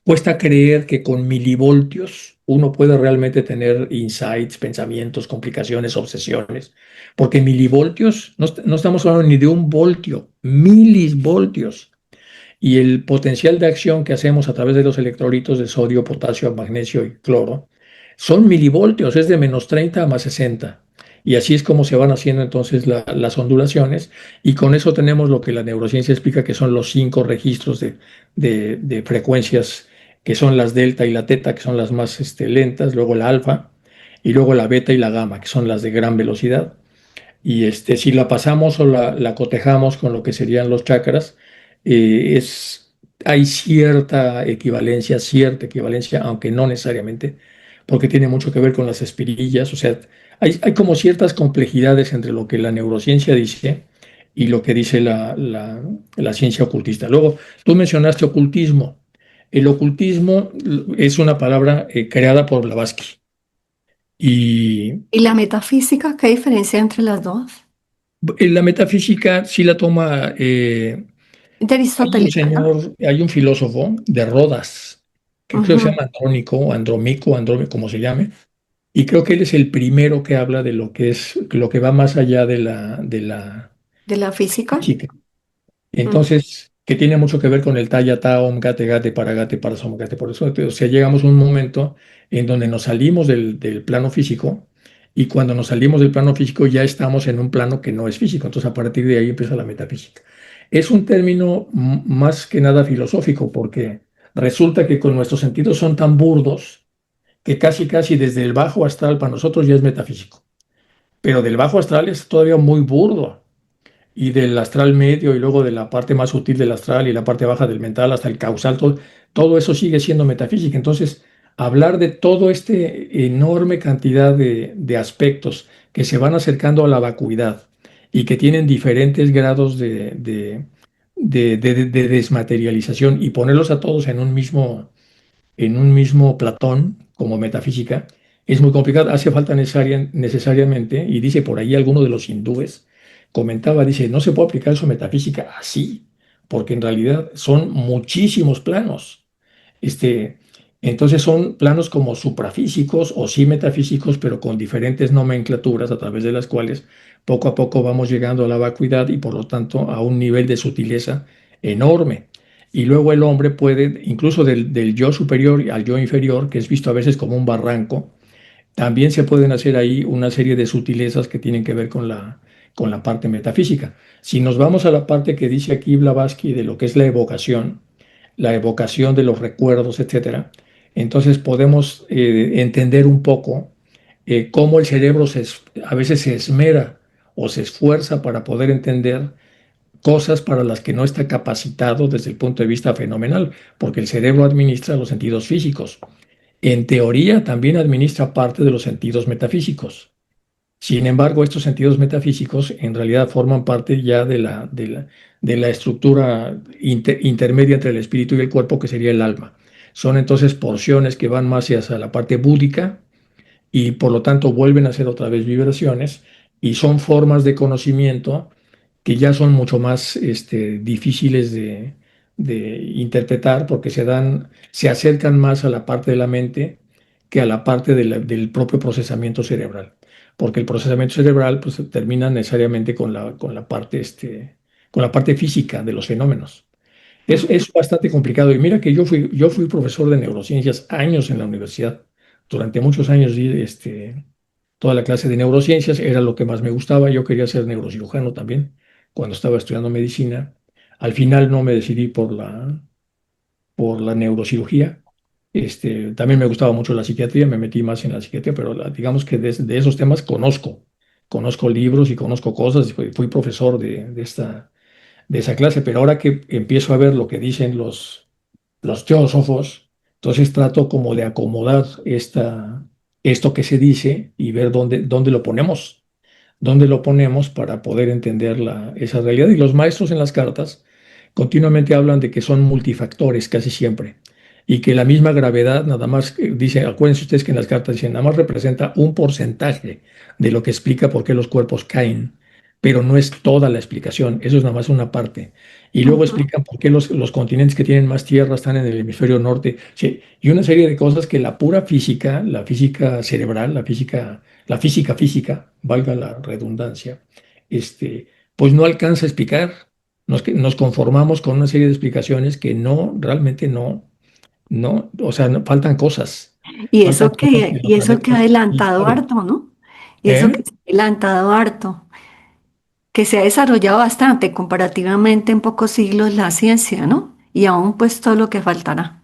cuesta creer que con milivoltios uno puede realmente tener insights, pensamientos, complicaciones, obsesiones, porque milivoltios, no estamos hablando ni de un voltio, milisvoltios. Y el potencial de acción que hacemos a través de los electrolitos de sodio, potasio, magnesio y cloro son milivoltios, es de -30 a +60. Y así es como se van haciendo entonces las ondulaciones. Y con eso tenemos lo que la neurociencia explica que son los 5 registros de frecuencias, que son las delta y la teta, que son las más lentas, luego la alfa, y luego la beta y la gamma, que son las de gran velocidad. Y si la pasamos o la cotejamos con lo que serían los chakras, hay cierta equivalencia, aunque no necesariamente, porque tiene mucho que ver con las espirillas. O sea, hay como ciertas complejidades entre lo que la neurociencia dice y lo que dice la ciencia ocultista. Luego, tú mencionaste ocultismo. El ocultismo es una palabra creada por Blavatsky. Y ¿Y la metafísica? ¿Qué diferencia entre las dos? la metafísica sí la toma, De aristotélica, ¿no? hay un filósofo de Rodas, que creo que se Ujú. llama Andrónico, o Andromico, como se llame, y creo que él es el primero que habla de lo que es, lo que va más allá de la De la física. física. Mm. Entonces, que tiene mucho que ver con el Taya Taom, Gate, Parasom, Gate. Por eso, o sea, llegamos a un momento en donde nos salimos del plano físico y cuando nos salimos del plano físico ya estamos en un plano que no es físico. Entonces, a partir de ahí empieza la metafísica. Es un término más que nada filosófico porque resulta que con nuestros sentidos son tan burdos que casi desde el bajo astral para nosotros ya es metafísico. Pero del bajo astral es todavía muy burdo y del astral medio y luego de la parte más sutil del astral y la parte baja del mental hasta el causal, todo eso sigue siendo metafísica. Entonces, hablar de todo este enorme cantidad de aspectos que se van acercando a la vacuidad y que tienen diferentes grados de desmaterialización y ponerlos a todos en un mismo platón como metafísica, es muy complicado. Hace falta necesariamente, y dice por ahí alguno de los hindúes, comentaba, dice, no se puede aplicar su metafísica así, porque en realidad son muchísimos planos. Este, entonces son planos como suprafísicos o sí metafísicos, pero con diferentes nomenclaturas a través de las cuales poco a poco vamos llegando a la vacuidad y por lo tanto a un nivel de sutileza enorme. Y luego el hombre puede, incluso del yo superior al yo inferior, que es visto a veces como un barranco, también se pueden hacer ahí una serie de sutilezas que tienen que ver con la parte metafísica. Si nos vamos a la parte que dice aquí Blavatsky de lo que es la evocación de los recuerdos, etcétera, Entonces podemos entender un poco cómo el cerebro a veces se esmera o se esfuerza para poder entender cosas para las que no está capacitado desde el punto de vista fenomenal, porque el cerebro administra los sentidos físicos. En teoría también administra parte de los sentidos metafísicos. Sin embargo, estos sentidos metafísicos en realidad forman parte ya de la estructura intermedia entre el espíritu y el cuerpo, que sería el alma. Son entonces porciones que van más hacia la parte búdica y por lo tanto vuelven a ser otra vez vibraciones y son formas de conocimiento que ya son mucho más difíciles de interpretar porque se acercan más a la parte de la mente que a la parte del propio procesamiento cerebral. Porque el procesamiento cerebral pues, termina necesariamente con la parte física de los fenómenos. Ujú. Es bastante complicado. Y mira que yo fui profesor de neurociencias años en la universidad. Durante muchos años di toda la clase de neurociencias, era lo que más me gustaba. Yo quería ser neurocirujano también cuando estaba estudiando medicina. Al final no me decidí por la neurocirugía. También me gustaba mucho la psiquiatría, me metí más en la psiquiatría, pero digamos que de esos temas conozco libros y conozco cosas. Y fui profesor de esa clase, pero ahora que empiezo a ver lo que dicen los teósofos, entonces trato como de acomodar esto que se dice y ver dónde lo ponemos para poder entender esa realidad. Y los maestros en las cartas continuamente hablan de que son multifactores casi siempre y que la misma gravedad nada más, dice, acuérdense ustedes que en las cartas dicen, nada más representa un porcentaje de lo que explica por qué los cuerpos caen, pero no es toda la explicación, eso es nada más una parte. Y luego Ujú. explican por qué los continentes que tienen más tierra están en el hemisferio norte, sí, y una serie de cosas que la pura física, la física cerebral, la física física, valga la redundancia, pues no alcanza a explicar. Nos conformamos con una serie de explicaciones que no, realmente no, o sea, faltan cosas. Y Faltan eso cosas que, que y los eso que ha adeptos sí adelantado saben. harto, ¿no? Y eso ¿Eh? que se ha adelantado harto, que se ha desarrollado bastante comparativamente en pocos siglos la ciencia, ¿no? Y aún pues todo lo que faltará.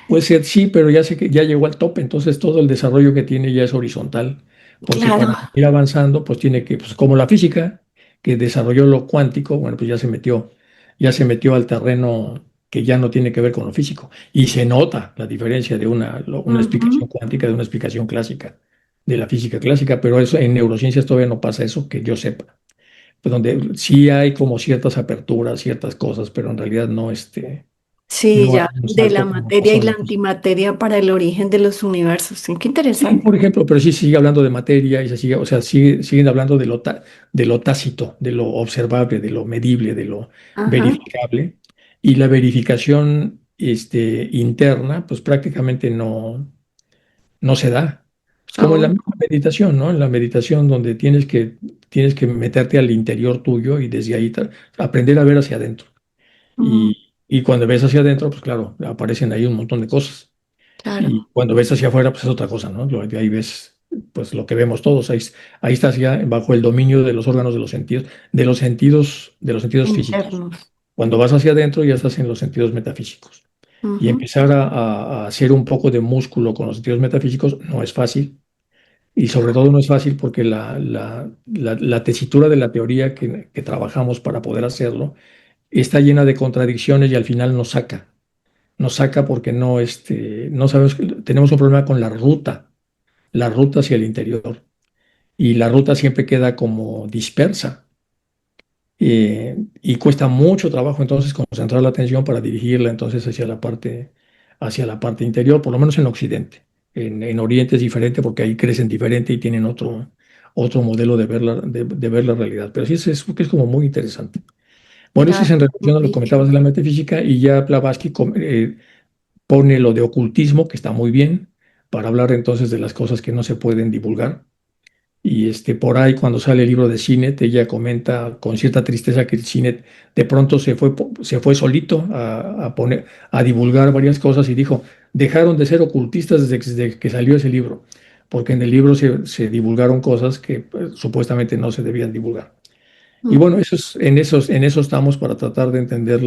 Puede ser, sí, pero ya sé que ya llegó al tope, entonces todo el desarrollo que tiene ya es horizontal, porque Claro. para seguir avanzando, pues tiene que, pues como la física, que desarrolló lo cuántico, bueno, pues ya se metió al terreno que ya no tiene que ver con lo físico. Y se nota la diferencia de una explicación Ujú. cuántica de una explicación clásica, de la física clásica, pero eso en neurociencias todavía no pasa eso, que yo sepa. Pues donde sí hay como ciertas aperturas, ciertas cosas, pero en realidad no, Sí, no hay ya un de la salto como materia pasó y en la la física. antimateria para el origen de los universos. Sí, qué Sí, interesante. por ejemplo, pero sí sigue hablando de materia y se sigue, o sea, siguen hablando de lo tácito, de lo observable, de lo medible, de lo Ajá. verificable. Y la verificación interna, pues prácticamente no se da. Es como en la Aún. misma meditación, ¿no? En la meditación donde tienes que meterte al interior tuyo y desde ahí aprender a ver hacia adentro. Mm, Y cuando ves hacia adentro, pues claro, aparecen ahí un montón de cosas. Y claro. cuando ves hacia afuera, pues es otra cosa, ¿no? Ahí ves, pues lo que vemos todos. Ahí estás ya bajo el dominio de los órganos de los sentidos físicos. Internos. Cuando vas hacia adentro, ya estás en los sentidos metafísicos. Y Ujú. empezar a hacer un poco de músculo con los sentidos metafísicos no es fácil. Y sobre todo no es fácil porque la tesitura de la teoría que trabajamos para poder hacerlo está llena de contradicciones y al final nos saca porque no sabemos, tenemos un problema con la ruta hacia el interior, y la ruta siempre queda como dispersa, y cuesta mucho trabajo entonces concentrar la atención para dirigirla entonces hacia la parte interior, por lo menos en Occidente. En Oriente es diferente porque ahí crecen diferente y tienen otro modelo de ver la realidad, pero sí es como muy interesante. Bueno, eso Mira, es en qué relación a lo que dicho. comentabas de la metafísica, y ya Blavatsky pone lo de ocultismo, que está muy bien, para hablar entonces de las cosas que no se pueden divulgar. Y por ahí, cuando sale el libro de Sinet, ella comenta con cierta tristeza que Sinet de pronto se fue solito a divulgar varias cosas y dijo, dejaron de ser ocultistas desde que salió ese libro, porque en el libro se divulgaron cosas que supuestamente no se debían divulgar. Y Mm. bueno, en eso estamos para tratar de entender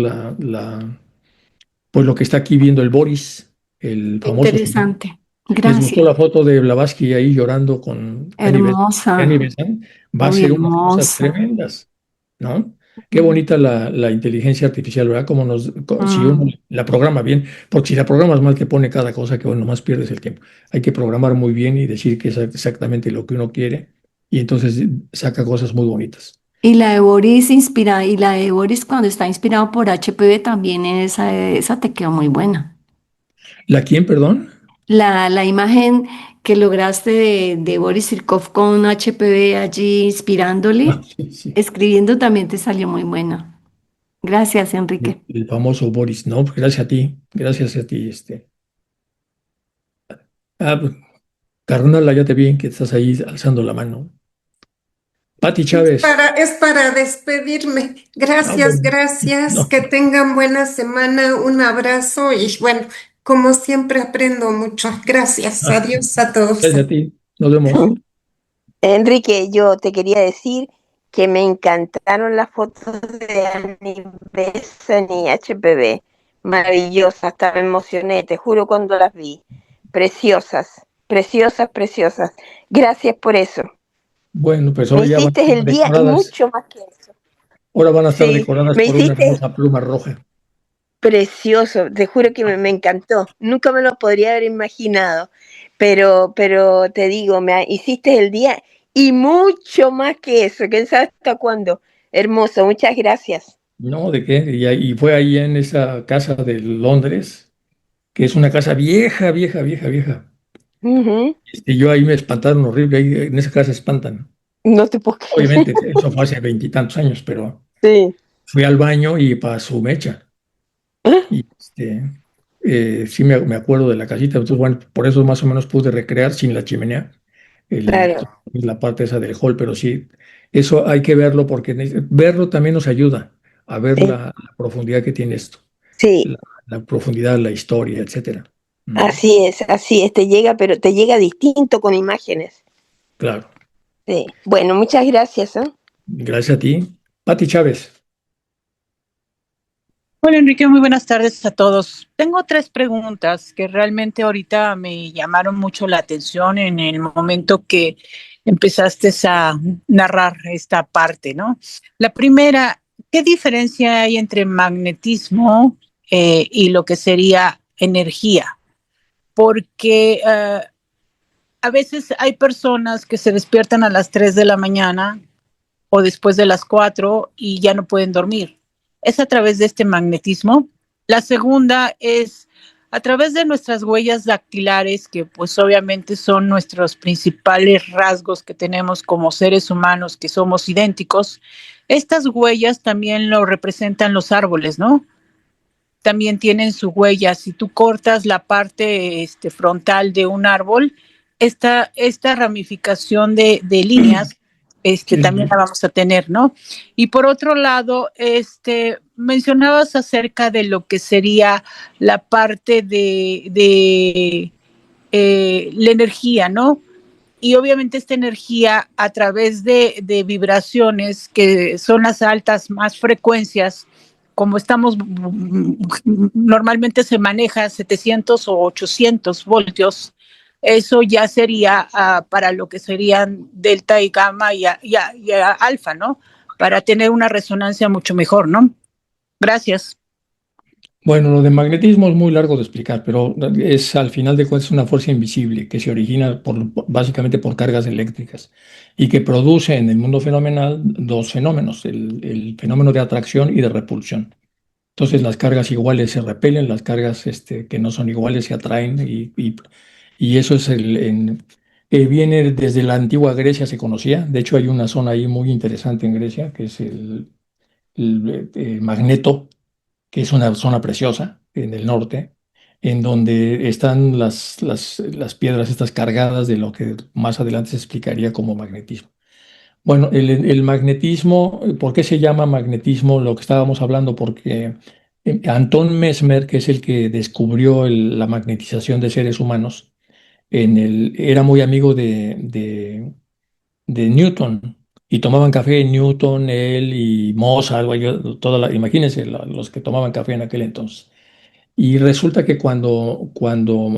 pues lo que está aquí viendo el Boris. el Qué famoso Cifrón. interesante. ¿Les gustó Gracias. la foto de Blavatsky ahí llorando con Annie Hermosa, Besant? Va a muy ser unas cosas hermosa. tremendas, ¿no? Qué bonita la inteligencia artificial, ¿verdad? Como si uno Mm. la programa bien, porque si la programas mal te pone cada cosa que, bueno, nomás pierdes el tiempo. Hay que programar muy bien y decir que es exactamente lo que uno quiere y entonces saca cosas muy bonitas. Y la de Boris cuando está inspirado por HPV también esa te quedó muy buena. ¿La quién, perdón? La imagen que lograste de Boris Sirkov con HPV allí Ah, inspirándole, sí, sí. escribiendo también te salió muy buena. Gracias, Enrique. El famoso Boris. No, pues gracias a ti, gracias a ti, pues, Carnala, ya te vi que estás ahí alzando la mano. Pati Chávez. Es para despedirme. Ah, Gracias, bueno. gracias. No, Que tengan buena semana. Un abrazo y bueno, como siempre aprendo mucho. Gracias. ah, Adiós a todos. gracias a ti. Nos vemos. Enrique, yo te quería decir que me encantaron las fotos de Annie Besant y HPV. Maravillosas, hasta me emocioné, te juro cuando las vi. Preciosas, preciosas, preciosas. Gracias por eso. Bueno, pues Me ahora ya van a hiciste estar el día y decoradas. mucho más que eso. Ahora van a estar Sí, decoradas me por una hiciste hermosa pluma roja. precioso, te juro que me encantó. Nunca me lo podría haber imaginado. Pero te digo, hiciste el día y mucho más que eso. ¿Quién sabe hasta cuándo? Hermoso, muchas gracias. No, ¿de qué? Y fue ahí en esa casa de Londres, que es una casa vieja, vieja, vieja, vieja. Ujú. Y yo ahí me espantaron horrible. Ahí en esa casa espantan. No te puedo creer. Obviamente, eso fue hace veintitantos años, pero Sí. fui al baño y pasó mecha. Ah, Y sí me acuerdo de la casita. Entonces, bueno, por eso más o menos pude recrear sin la chimenea claro, la parte esa del hall, pero sí, eso hay que verlo porque verlo también nos ayuda a ver sí. la profundidad que tiene esto, Sí, la profundidad, la historia, etcétera. Mm, así es, te llega, pero te llega distinto con imágenes. claro. Sí. Bueno, muchas gracias, ¿eh? Gracias a ti. Pati Chávez. Hola Enrique, muy buenas tardes a todos. Tengo tres preguntas que realmente ahorita me llamaron mucho la atención en el momento que empezaste a narrar esta parte, ¿no? La primera, ¿qué diferencia hay entre magnetismo y lo que sería energía? Porque a veces hay personas que se despiertan a las 3 de la mañana o después de las 4 y ya no pueden dormir. Es a través de este magnetismo. La segunda es a través de nuestras huellas dactilares, que pues obviamente son nuestros principales rasgos que tenemos como seres humanos, que somos idénticos. Estas huellas también lo representan los árboles, ¿no? También tienen su huella. Si tú cortas la parte frontal de un árbol, esta ramificación de líneas también Sí, la vamos a tener, ¿no? Y por otro lado, mencionabas acerca de lo que sería la parte de la energía, ¿no? Y obviamente esta energía a través de vibraciones que son las altas más frecuencias, como estamos, normalmente se maneja 700 o 800 voltios, eso ya sería para lo que serían delta y gamma y alfa, ¿no? Para tener una resonancia mucho mejor, ¿no? Gracias. bueno, lo de magnetismo es muy largo de explicar, pero es al final de cuentas una fuerza invisible que se origina básicamente por cargas eléctricas y que produce en el mundo fenomenal dos fenómenos, el fenómeno de atracción y de repulsión. Entonces las cargas iguales se repelen, las cargas que no son iguales se atraen y eso es viene desde la antigua Grecia, se conocía. De hecho hay una zona ahí muy interesante en Grecia que es el Magneto, que es una zona preciosa en el norte, en donde están las piedras estas cargadas de lo que más adelante se explicaría como magnetismo. Bueno, el magnetismo, ¿por qué se llama magnetismo? Lo que estábamos hablando, porque Anton Mesmer, que es el que descubrió la magnetización de seres humanos, era muy amigo de Newton y tomaban café Newton, él y Mozart, imagínense los que tomaban café en aquel entonces. Y resulta que cuando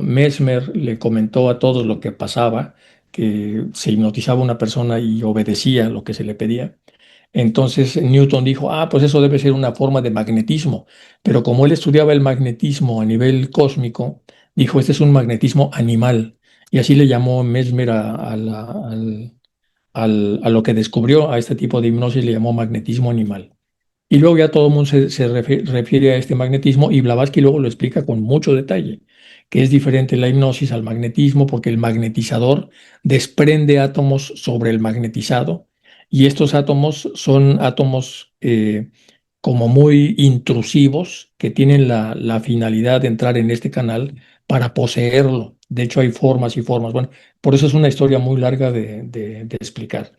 Mesmer le comentó a todos lo que pasaba, que se hipnotizaba una persona y obedecía lo que se le pedía, entonces Newton dijo, ah, pues eso debe ser una forma de magnetismo. Pero como él estudiaba el magnetismo a nivel cósmico, dijo, este es un magnetismo animal. Y así le llamó Mesmer a lo que descubrió, a este tipo de hipnosis, le llamó magnetismo animal. Y luego ya todo el mundo refiere a este magnetismo y Blavatsky luego lo explica con mucho detalle, que es diferente la hipnosis al magnetismo porque el magnetizador desprende átomos sobre el magnetizado y estos átomos son átomos como muy intrusivos que tienen la finalidad de entrar en este canal para poseerlo. De hecho, hay formas y formas. Bueno, por eso es una historia muy larga de explicar.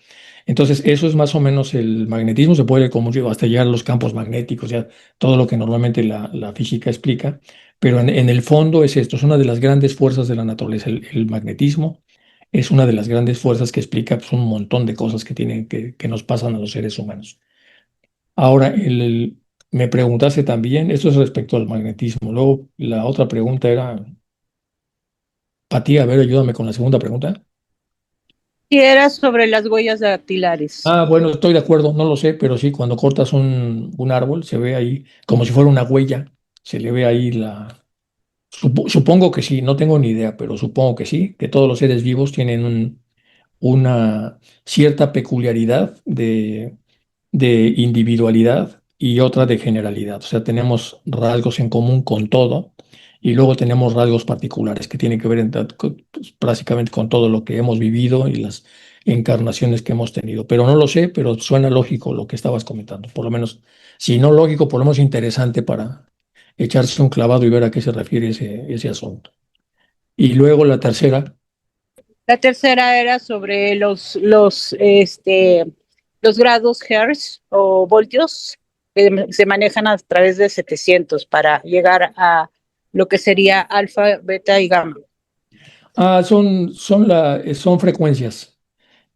Entonces, eso es más o menos el magnetismo, se puede como digo, hasta llegar a los campos magnéticos, ya todo lo que normalmente la física explica, pero en el fondo es esto, es una de las grandes fuerzas de la naturaleza, el magnetismo es una de las grandes fuerzas que explica pues, un montón de cosas que nos pasan a los seres humanos. Ahora, me preguntaste también, esto es respecto al magnetismo, luego la otra pregunta era, Pati, a ver, ayúdame con la segunda pregunta. Y era sobre las huellas dactilares. Ah, bueno, estoy de acuerdo, no lo sé, pero sí, cuando cortas un árbol se ve ahí como si fuera una huella, se le ve ahí supongo que sí, no tengo ni idea, pero supongo que sí, que todos los seres vivos tienen una cierta peculiaridad de individualidad y otra de generalidad. O sea, tenemos rasgos en común con todo y luego tenemos rasgos particulares que tienen que ver pues, básicamente con todo lo que hemos vivido y las encarnaciones que hemos tenido. Pero no lo sé, pero suena lógico lo que estabas comentando. Por lo menos, si no lógico, por lo menos interesante para echarse un clavado y ver a qué se refiere ese asunto. Y luego la tercera. La tercera era sobre los grados Hertz o voltios que se manejan a través de 700 para llegar a lo que sería alfa, beta y gamma. Son frecuencias.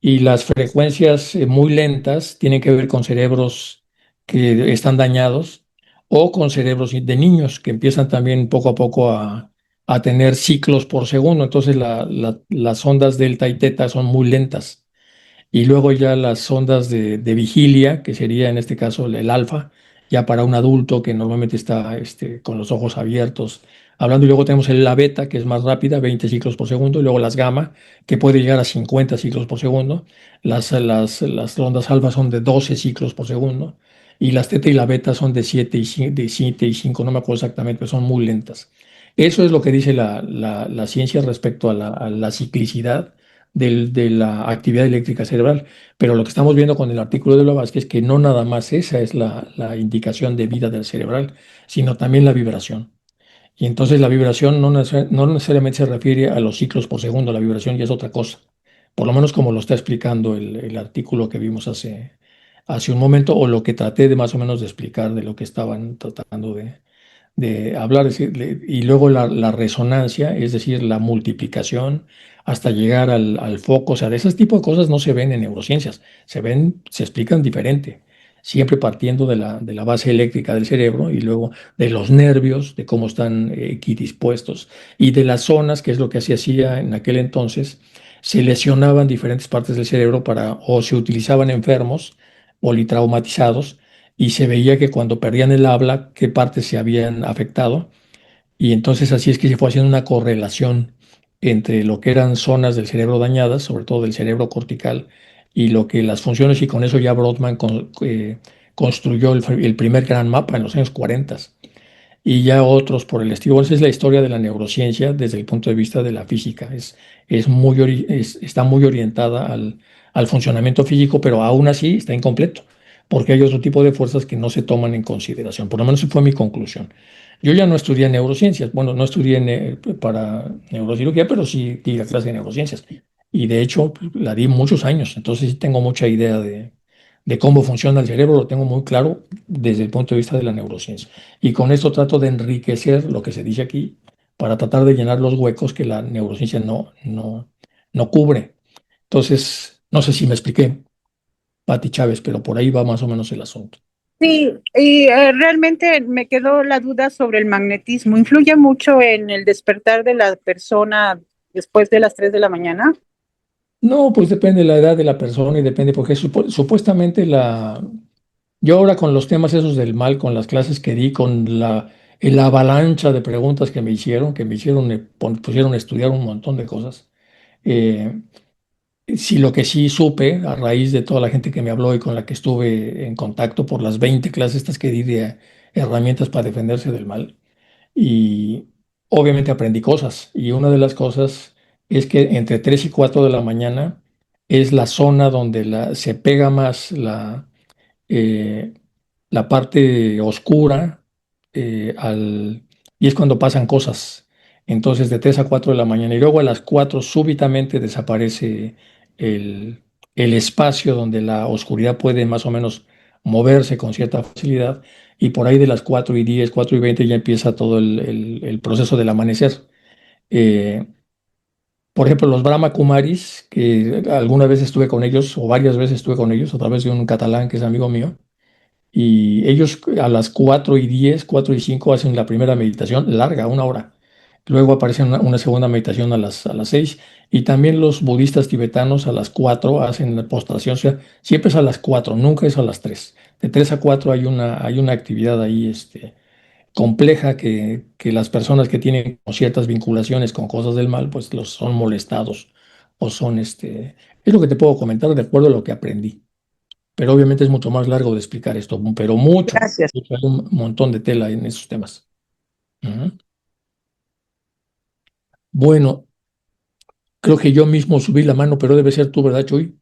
Y las frecuencias muy lentas tienen que ver con cerebros que están dañados o con cerebros de niños que empiezan también poco a poco a tener ciclos por segundo. Entonces las ondas delta y teta son muy lentas. Y luego ya las ondas de vigilia, que sería en este caso el alfa, ya para un adulto que normalmente está con los ojos abiertos, hablando. Y luego tenemos la beta, que es más rápida, 20 ciclos por segundo, y luego las gamma, que puede llegar a 50 ciclos por segundo. Las ondas alfa son de 12 ciclos por segundo, y las teta y la beta son de 7 y 5, no me acuerdo exactamente, pero son muy lentas. Eso es lo que dice la ciencia respecto a la ciclicidad de la actividad eléctrica cerebral. Pero lo que estamos viendo con el artículo de Blavatsky es que no nada más esa es la indicación de vida del cerebral, sino también la vibración. Y entonces la vibración no necesariamente se refiere a los ciclos por segundo, la vibración ya es otra cosa. Por lo menos como lo está explicando el artículo que vimos hace un momento, o lo que traté de más o menos de explicar de lo que estaban tratando de hablar, y luego la resonancia, es decir, la multiplicación hasta llegar al foco, o sea, de ese tipo de cosas no se ven en neurociencias, se explican diferente, siempre partiendo de la base eléctrica del cerebro y luego de los nervios, de cómo están equidispuestos y de las zonas, que es lo que se hacía en aquel entonces, se lesionaban diferentes partes del cerebro o se utilizaban enfermos politraumatizados y se veía que cuando perdían el habla, qué partes se habían afectado. Y entonces así es que se fue haciendo una correlación entre lo que eran zonas del cerebro dañadas, sobre todo del cerebro cortical, y lo que las funciones, y con eso ya Brodmann construyó el primer gran mapa en los años 40 y ya otros por el estilo. Esa es la historia de la neurociencia desde el punto de vista de la física. Está muy orientada al funcionamiento físico, pero aún así está incompleto, porque hay otro tipo de fuerzas que no se toman en consideración. Por lo menos esa fue mi conclusión. Yo ya no estudié neurociencias, bueno, no estudié para neurocirugía, pero sí di la clase de neurociencias. Y de hecho la di muchos años, entonces sí tengo mucha idea de cómo funciona el cerebro, lo tengo muy claro desde el punto de vista de la neurociencia. Y con esto trato de enriquecer lo que se dice aquí para tratar de llenar los huecos que la neurociencia no cubre. Entonces, no sé si me expliqué, Pati Chávez, pero por ahí va más o menos el asunto. Sí, y realmente me quedó la duda sobre el magnetismo. ¿Influye mucho en el despertar de la persona después de las 3 de la mañana? No, pues depende de la edad de la persona y depende, porque supuestamente yo ahora con los temas esos del mal, con las clases que di, con la avalancha de preguntas que me hicieron, pusieron a estudiar un montón de cosas. eh, sí, lo que sí supe a raíz de toda la gente que me habló y con la que estuve en contacto por las 20 clases estas que di de herramientas para defenderse del mal. Y obviamente aprendí cosas. Y una de las cosas es que entre 3 y 4 de la mañana es la zona donde se pega más eh, la parte oscura y es cuando pasan cosas. Entonces, de 3 a 4 de la mañana y luego a las 4 súbitamente desaparece el, el espacio donde la oscuridad puede más o menos moverse con cierta facilidad y por ahí de las 4:10, 4:20 ya empieza todo el proceso del amanecer. Eh, por ejemplo, los Brahma Kumaris, que alguna vez estuve con ellos o varias veces estuve con ellos a través de un catalán que es amigo mío, y ellos a las 4:10, 4:05 hacen la primera meditación larga, 1 hora. Luego aparece una segunda meditación a las 6. Y también los budistas tibetanos a las 4 hacen la postración. O sea, siempre es a las 4, nunca es a las 3. De 3 a 4 hay una actividad ahí compleja que las personas que tienen como ciertas vinculaciones con cosas del mal, pues los son molestados o es lo que te puedo comentar de acuerdo a lo que aprendí. Pero obviamente es mucho más largo de explicar esto, pero mucho. Gracias. Hay un montón de tela en esos temas. Ujú. Bueno, creo que yo mismo subí la mano, pero debe ser tú, ¿verdad, Chuy?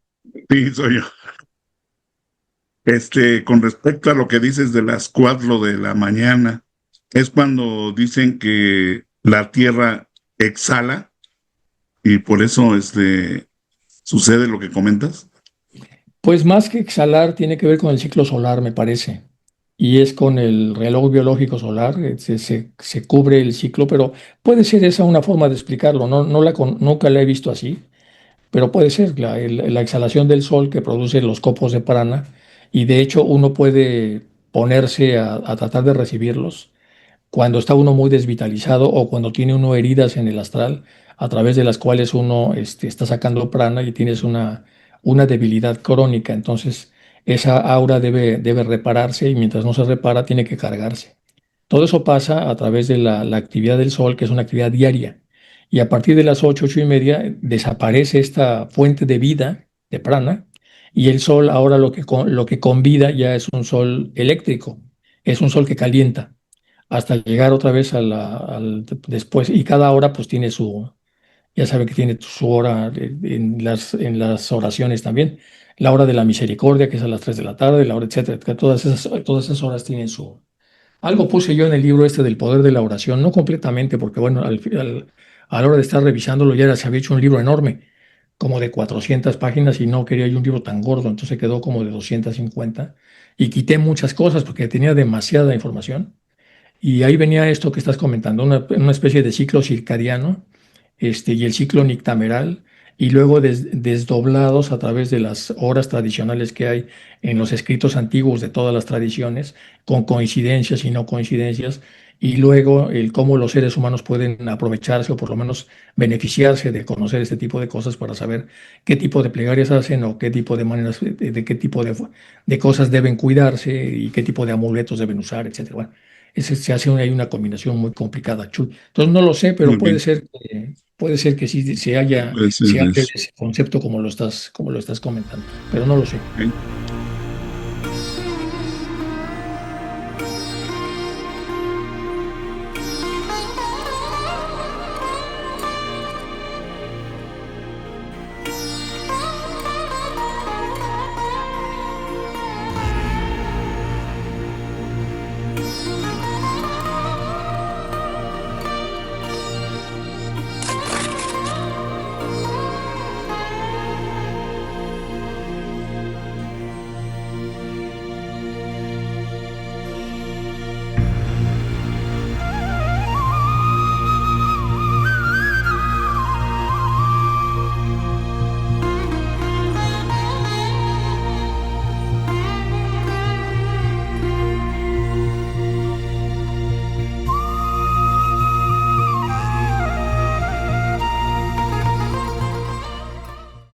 Sí, soy yo. Con respecto a lo que dices de las 4 de la mañana, es cuando dicen que la Tierra exhala y por eso sucede lo que comentas. Pues más que exhalar, tiene que ver con el ciclo solar, me parece. Y es con el reloj biológico solar, se cubre el ciclo, pero puede ser esa una forma de explicarlo. No, nunca la he visto así, pero puede ser la exhalación del sol que produce los copos de prana. Y de hecho uno puede ponerse a tratar de recibirlos cuando está uno muy desvitalizado o cuando tiene uno heridas en el astral, a través de las cuales uno está sacando prana y tienes una debilidad crónica. Entonces, esa aura debe repararse y mientras no se repara, tiene que cargarse. Todo eso pasa a través de la actividad del sol, que es una actividad diaria. Y a partir de las 8, 8:30, desaparece esta fuente de vida, de prana, y el sol ahora lo que con vida ya es un sol eléctrico, es un sol que calienta hasta llegar otra vez después. Y cada hora pues tiene ya sabe que tiene su hora en las oraciones también. La hora de la misericordia, que es a las 3 de la tarde, la hora, etcétera. Que todas esas horas tienen su. Algo puse yo en el libro este del poder de la oración, no completamente, porque bueno, a la hora de estar revisándolo se había hecho un libro enorme, como de 400 páginas, y no quería yo un libro tan gordo, entonces quedó como de 250, y quité muchas cosas porque tenía demasiada información. Y ahí venía esto que estás comentando, una especie de ciclo circadiano, y el ciclo nictameral, y luego desdoblados a través de las horas tradicionales que hay en los escritos antiguos de todas las tradiciones, con coincidencias y no coincidencias, y luego el cómo los seres humanos pueden aprovecharse o por lo menos beneficiarse de conocer este tipo de cosas para saber qué tipo de plegarias hacen o qué tipo de maneras, de qué tipo de cosas deben cuidarse y qué tipo de amuletos deben usar, etcétera. Bueno, se hace hay una combinación muy complicada, Chuy. Entonces no lo sé, pero Muy puede bien. ser que sí se haya, Puede ser se hable de eso. ese concepto como lo estás comentando, pero no lo sé. Ok.